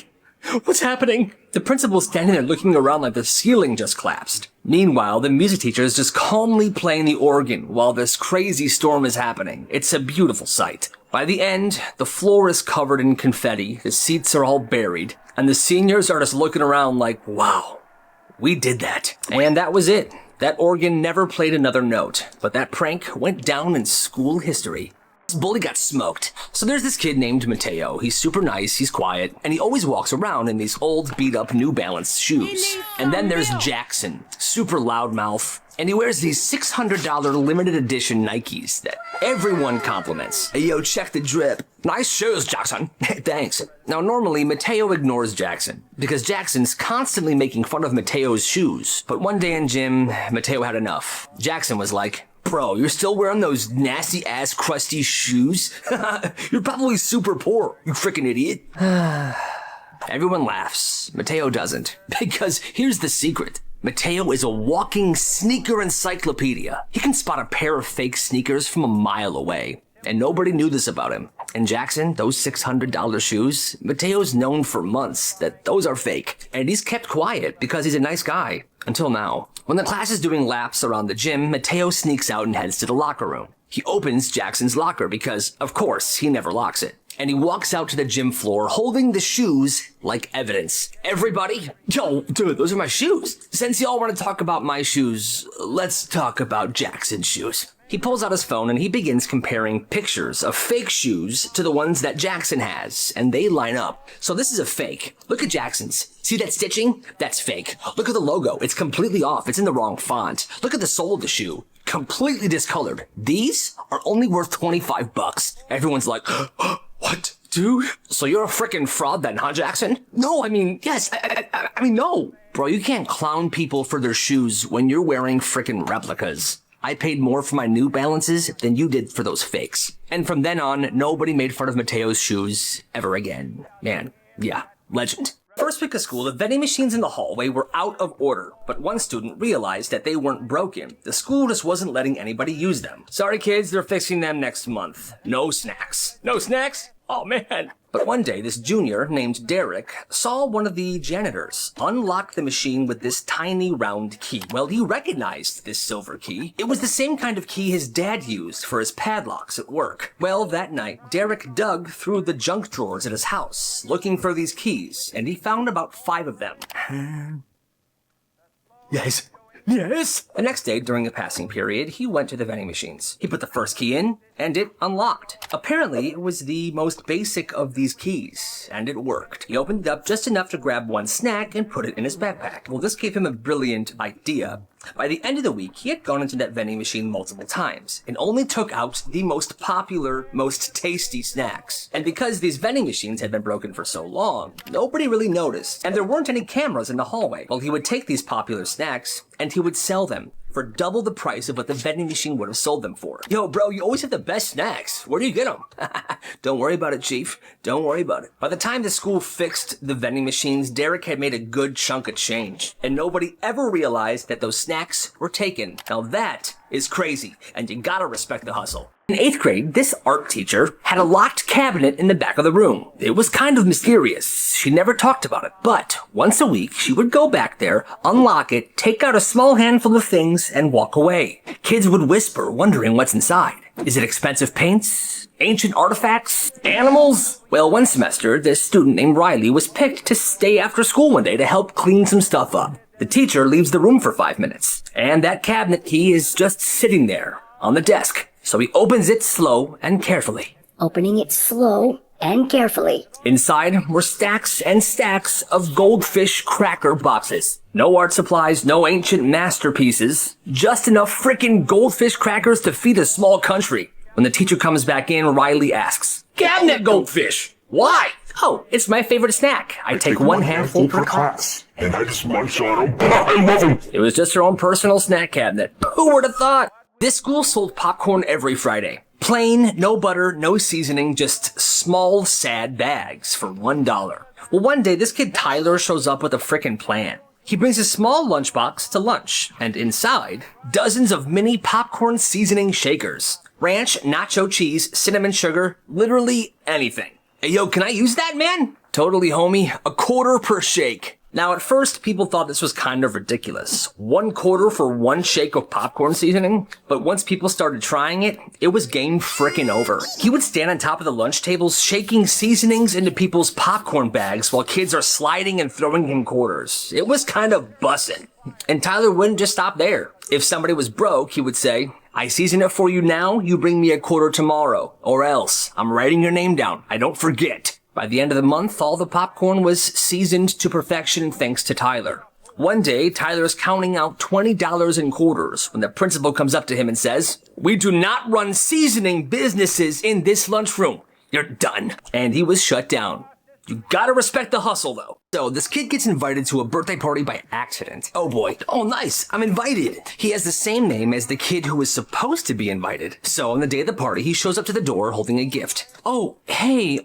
What's happening? The principal's standing there looking around like the ceiling just collapsed. Meanwhile, the music teacher is just calmly playing the organ while this crazy storm is happening. It's a beautiful sight. By the end, the floor is covered in confetti, the seats are all buried, and the seniors are just looking around like, wow, we did that. And that was it. That organ never played another note, but that prank went down in school history. This bully got smoked. So there's this kid named Mateo. He's super nice, he's quiet, and he always walks around in these old beat-up New Balance shoes. And then there's Jackson, super loudmouth, and he wears these $600 limited edition Nikes that everyone compliments. Hey, yo, check the drip. Nice shoes, Jackson. Thanks. Now, normally, Mateo ignores Jackson because Jackson's constantly making fun of Mateo's shoes. But one day in gym, Mateo had enough. Jackson was like, bro, you're still wearing those nasty-ass crusty shoes? You're probably super poor, you freaking idiot. Everyone laughs. Mateo doesn't. Because here's the secret. Mateo is a walking sneaker encyclopedia. He can spot a pair of fake sneakers from a mile away. And nobody knew this about him. And Jackson, those $600 shoes, Mateo's known for months that those are fake. And he's kept quiet because he's a nice guy. Until now. When the class is doing laps around the gym, Mateo sneaks out and heads to the locker room. He opens Jackson's locker because, of course, he never locks it. And he walks out to the gym floor holding the shoes like evidence. Everybody, yo, dude, those are my shoes. Since y'all want to talk about my shoes, let's talk about Jackson's shoes. He pulls out his phone and he begins comparing pictures of fake shoes to the ones that Jackson has, and they line up. So this is a fake. Look at Jackson's. See that stitching? That's fake. Look at the logo. It's completely off. It's in the wrong font. Look at the sole of the shoe. Completely discolored. These are only worth $25. Everyone's like, what, dude? So you're a frickin' fraud then, huh, Jackson? No, I mean, yes. I mean, no. Bro, you can't clown people for their shoes when you're wearing frickin' replicas. I paid more for my New Balances than you did for those fakes. And from then on, nobody made fun of Mateo's shoes ever again. Man, yeah, legend. First week of school, the vending machines in the hallway were out of order, but one student realized that they weren't broken. The school just wasn't letting anybody use them. Sorry kids, they're fixing them next month. No snacks. No snacks? Oh man. But one day, this junior named Derek saw one of the janitors unlock the machine with this tiny round key. Well, he recognized this silver key. It was the same kind of key his dad used for his padlocks at work. Well, that night, Derek dug through the junk drawers at his house, looking for these keys, and he found about 5 of them. Yes. Yes! The next day, during the passing period, he went to the vending machines. He put the first key in, and it unlocked. Apparently, it was the most basic of these keys, and it worked. He opened it up just enough to grab one snack and put it in his backpack. Well, this gave him a brilliant idea. By the end of the week, he had gone into that vending machine multiple times and only took out the most popular, most tasty snacks. And because these vending machines had been broken for so long, nobody really noticed, and there weren't any cameras in the hallway. Well, he would take these popular snacks and he would sell them for double the price of what the vending machine would have sold them for. Yo, bro, you always have the best snacks. Where do you get them? Don't worry about it, Chief. Don't worry about it. By the time the school fixed the vending machines, Derek had made a good chunk of change, and nobody ever realized that those snacks were taken. Now that is crazy, and you gotta respect the hustle. In 8th grade, this art teacher had a locked cabinet in the back of the room. It was kind of mysterious. She never talked about it. But once a week, she would go back there, unlock it, take out a small handful of things, and walk away. Kids would whisper, wondering what's inside. Is it expensive paints? Ancient artifacts? Animals? Well, one semester, this student named Riley was picked to stay after school one day to help clean some stuff up. The teacher leaves the room for 5 minutes, and that cabinet key is just sitting there on the desk. So he opens it slow and carefully. Opening it slow and carefully. Inside were stacks and stacks of goldfish cracker boxes. No art supplies, no ancient masterpieces. Just enough frickin' goldfish crackers to feed a small country. When the teacher comes back in, Riley asks, "Cabinet goldfish! Why?" "Oh, it's my favorite snack. I take one handful per class. And I just munch on them. I love them." It was just her own personal snack cabinet. Who would have thought? This school sold popcorn every Friday. Plain, no butter, no seasoning, just small, sad bags for $1. Well, one day, this kid Tyler shows up with a frickin' plan. He brings a small lunchbox to lunch, and inside, dozens of mini popcorn seasoning shakers. Ranch, nacho cheese, cinnamon sugar, literally anything. Hey, yo, can I use that, man? Totally, homie. $0.25 per shake. Now, at first, people thought this was kind of ridiculous. $1.25 for one shake of popcorn seasoning? But once people started trying it, it was game frickin' over. He would stand on top of the lunch tables, shaking seasonings into people's popcorn bags while kids are sliding and throwing him quarters. It was kind of bussin'. And Tyler wouldn't just stop there. If somebody was broke, he would say, "I season it for you now, you bring me $0.25 tomorrow. Or else, I'm writing your name down. I don't forget." By the end of the month, all the popcorn was seasoned to perfection thanks to Tyler. One day, Tyler's counting out $20 in quarters when the principal comes up to him and says, "We do not run seasoning businesses in this lunchroom. You're done." And he was shut down. You gotta respect the hustle, though. So, this kid gets invited to a birthday party by accident. Oh boy. Oh, nice. I'm invited. He has the same name as the kid who was supposed to be invited. So, on the day of the party, he shows up to the door holding a gift. "Oh, hey,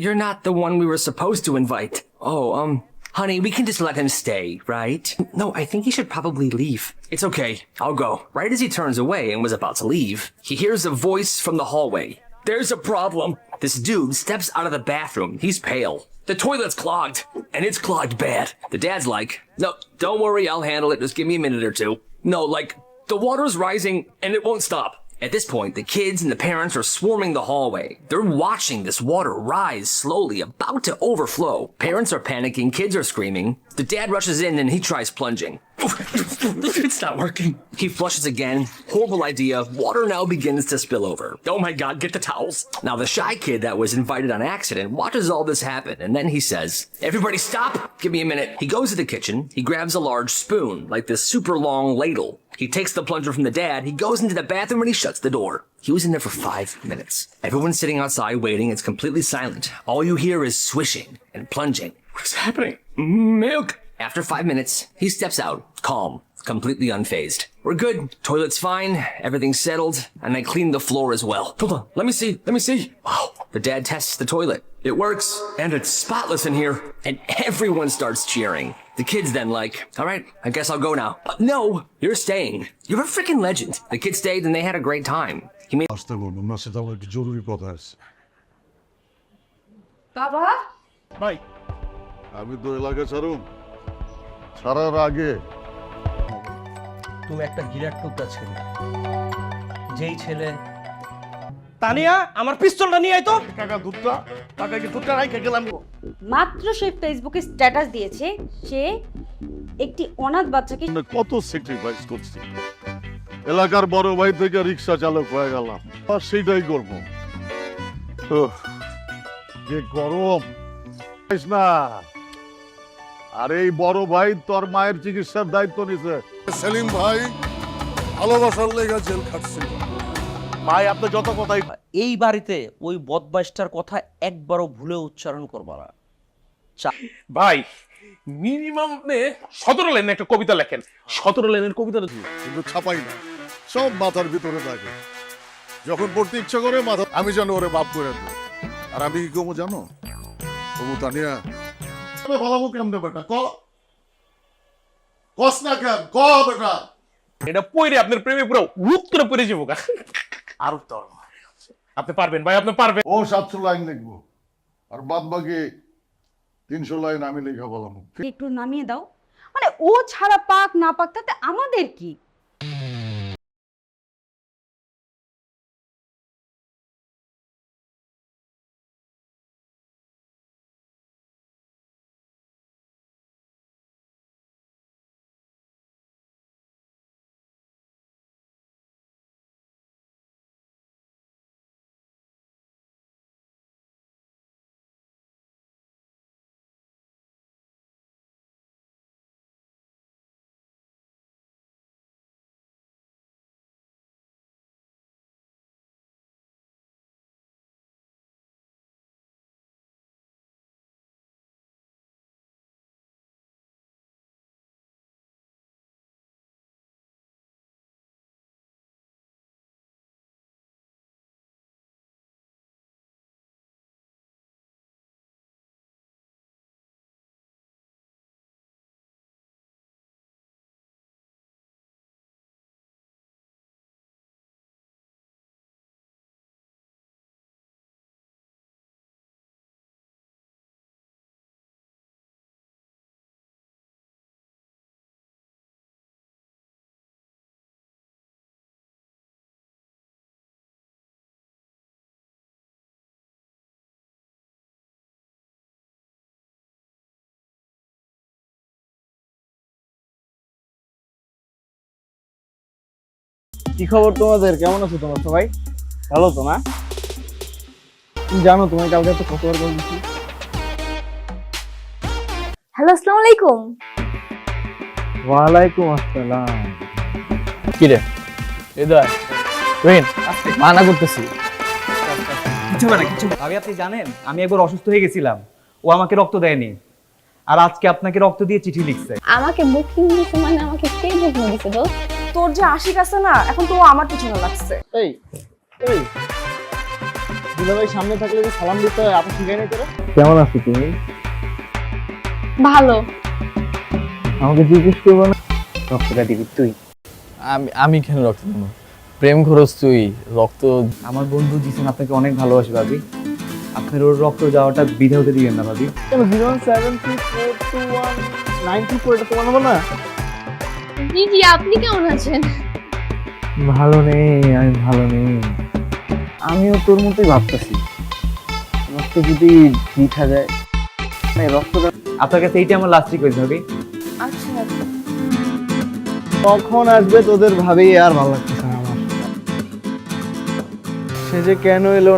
you're not the one we were supposed to invite." "Oh, Honey, we can just let him stay, right? No, I think he should probably leave. It's okay, I'll go. Right as he turns away and was about to leave, he hears a voice from the hallway. There's a problem. This dude steps out of the bathroom. He's pale. The toilet's clogged, and it's clogged bad. The dad's like, no, don't worry, I'll handle it. Just give me a minute or two. No, like, the water's rising, and it won't stop. At this point, the kids and the parents are swarming the hallway. They're watching this water rise slowly, about to overflow. Parents are panicking, kids are screaming. The dad rushes in and he tries plunging. It's not working. He flushes again. Horrible idea. Water now begins to spill over. Oh my God, get the towels. Now the shy kid that was invited on accident watches all this happen, and then he says, everybody stop, give me a minute. He goes to the kitchen. He grabs a large spoon, like this super long ladle. He takes the plunger from the dad. He goes into the bathroom and he shuts the door. He was in there for 5 minutes. Everyone's sitting outside waiting. It's completely silent. All you hear is swishing and plunging. What's happening? Milk. After 5 minutes, he steps out, calm, completely unfazed. We're good. Toilet's fine. Everything's settled. And I cleaned the floor as well. Hold on. Let me see. Wow. The dad tests the toilet. It works. And it's spotless in here. And everyone starts cheering. The kid's then like, all right, I guess I'll go now. No, you're staying. You're a freaking legend. The kid stayed and they had a great time. He made বাবা ভাই আমি তো এলাকা ছাড়ার আগে তুমি একটা গিরাট টুকরা ছেলে, যেই ছেলে তানিয়া আমার পিস্তলটা নিয়ে আয় তো। টাকা কি দুধটা রাইখে গেলাম। মাত্র সে ফেসবুকে স্ট্যাটাস দিয়েছে সে একটি অনাথ বাচ্চাকে কত স্যাক্রিফাইস করছি, এলাকার বড় ভাই থেকে রিক্সা চালক হয়ে গেলাম, আর সেইটাই করবো। যে গরম না, আর এই বড় ভাই তোর মায়ের চিকিৎসার দায়িত্ব নিছে। সেলিম ভাই ভালোবাসার লেগে জেল খাটছিল। ভাই আপনি যত কথাই, এই বাড়িতে ওই বদমাইশটার কথা একবারও ভুলে উচ্চারণ করবা না। ভাই মিনিমাম 17 লাইনের একটা কবিতা লেখেন। 17 লাইনের কবিতা কিন্তু ছাপাই না, সব মাথার ভিতরে থাকে। যখন পড়তে ইচ্ছা করে মাথা, আমি জানো ওরে বাপ করে দেব। আর আমি কি কমো জানো? কমু তানিয়া ভালো কেমন বেটা কস না কেন ক বেটা, এটা পড়ে আপনার প্রেমে পুরো রূপ করে পড়ে যাবো। আর তো আপনি পারবেন ভাই, আপনি পারবেন। ও 700 লাইন লিখবো আর বাদ বাকি 300 লাইন আমি লেখা বললাম। একটু নামিয়ে দাও, মানে ও ছাড়া পাক না পাক তাতে আমাদের কি? কি খবর তোমাদের? কেমন আছো তোমরা সবাই? ভালো তো না? তুমি জানো তোমায় কালকে তো কতবার কল দিছি। হ্যালো, আসসালামু আলাইকুম। ওয়ালাইকুম আসসালাম। কি রে এদার রহিন মানা করতেছি কিছু না কিছু। ভাবি আপনি জানেন আমি একবার অসুস্থ হয়ে গেছিলাম, ও আমাকে রক্ত দেয়নি, আর আজকে আপনাকে রক্ত দিয়ে চিঠি লিখছে। আমাকে বুকিং দিছে মানে আমাকে কে বুকিং দিছে দোস্ত? তোর যে আশিক আছে না, এখন তো আমার পিছনে লাগছে। এই এই দুলাভাই সামনে থাকলে যে সালাম দিতে হয়, আপনি শিখাই নাই তোরা? কেমন আছো তুমি? ভালো। আমাকে জিজ্ঞেস করবো না রক্তটা দিবি তুই? আমি কেন রক্ত দেবো? প্রেম খরচ তুই, রক্ত। আমার বন্ধু জিসেন আপনাকে অনেক ভালোবাসে ভাবি, আপনার ওর রক্ত যাওয়াটা বিধে হতে দিবেন না ভাবি। 073421934 এটা তোমার নাম্বার না? জি জি, আপনি কেমন আছেন? ভালো নেই, আমি ভালো নেই। আমিও তোর মতোই ভাবতেছি, রক্ত যদি দিতে যায়, রক্তটা আপনার কাছে এইটা আমার লাস্ট রিকোয়েস্ট ভাবি। আচ্ছা কখন আসবে তোদের ভাবি? আর ভালো লাগতেছে না আমার। সে যে কেন এলো।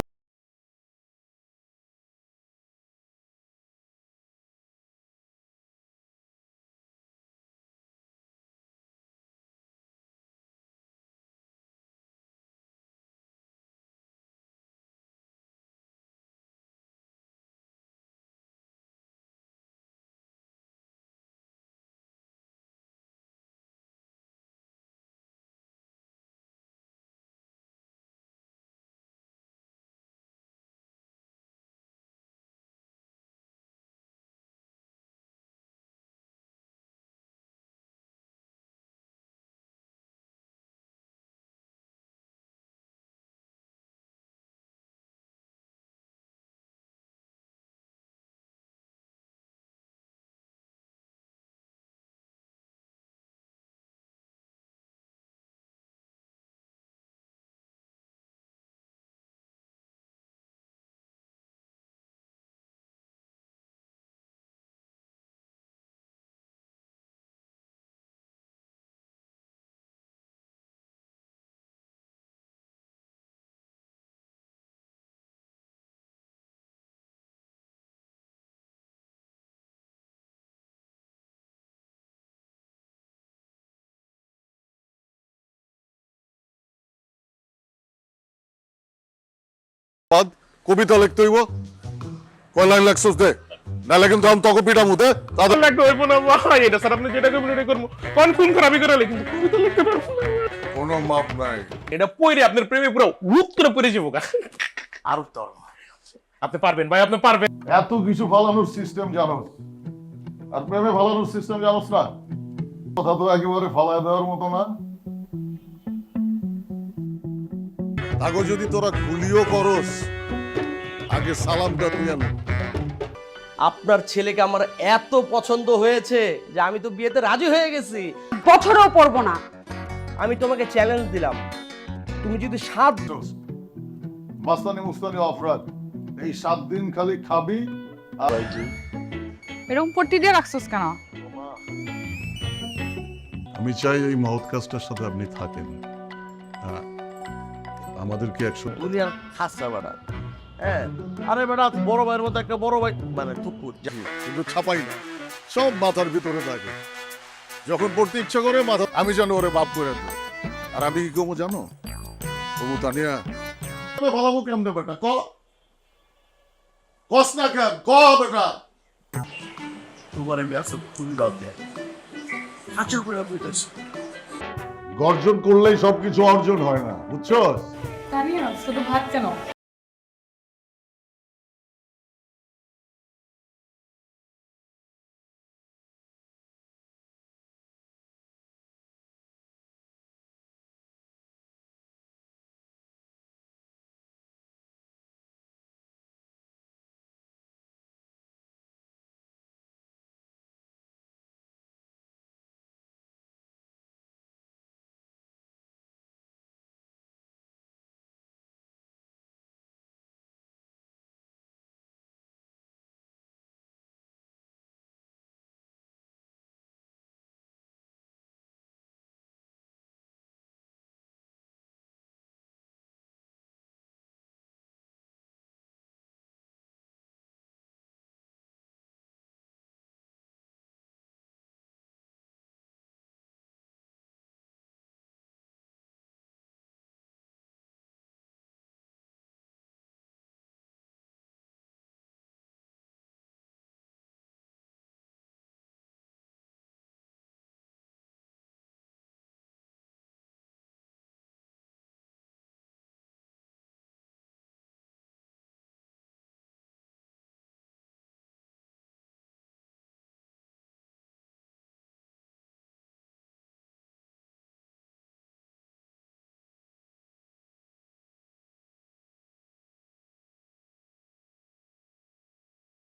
কবিতা লিখতে হইব, কয় লাইন লেখছস দে, নাহলে কিন্তু আমি তোকে পিটামু দে। তাদের লাগবে হইব না ভাই, এটা স্যার আপনি যেটা করবেন এটা করবো। কনফার্ম খারাপই করে কিন্তু কবিতা লিখতে পারবো না। কোনো মাপ নাই। এটা পড়ে আপনার প্রেমে পুরো উত্তরে পড়ে যাবো। আর উত্তর আপনি পারবেন ভাই, আপনি পারবেন। এত কিছু ফালানোর সিস্টেম জানোস, আর প্রেমে ফালানোর সিস্টেম জানোস না? কথা তো একেবারে ফালায় দেওয়ার মতো না। তাকে যদি তোরা গুলিও করস, আগে সালামটা দিয়ে নে। আপনার ছেলেকে আমার এত পছন্দ হয়েছে যে আমি তো বিয়েতে রাজি হয়ে গেছি। বছরেও পড়বো না। আমি তোমাকে চ্যালেঞ্জ দিলাম, তুমি যদি 7 মাস্তানি মুস্তানি অপরাধ, এই 7 দিন খালি খাবি। আর এরকম পট্টি দিয়ে রাখছস কেন? আমি চাই এই মহৎ কাজটার সাথে আপনি থাকেন। আমাদেরকে 100 দুনিয়ার খাসা বাড়া। হ্যাঁ, আরে বেটা বড় ভাইয়ের মতো একটা বড় ভাই মানে টুকুর কিন্তু ছাপাই না, সব মাথার ভিতরে থাকে। যখন পড়তে ইচ্ছা করে মাথা, আমি জানো ওরে বাপ করে দেব। আর আমি কি কমো জানো? তবু তানিয়া ভালো কেমনে বেটা, কস না কেন, বেটা তোমার আমি আসলে ফুল দাও দে। আচ্ছা করে বুঝতেছি, গর্জন করলেই সবকিছু অর্জন হয় না, বুঝছস? জানি না, শুধু ভাত কেন?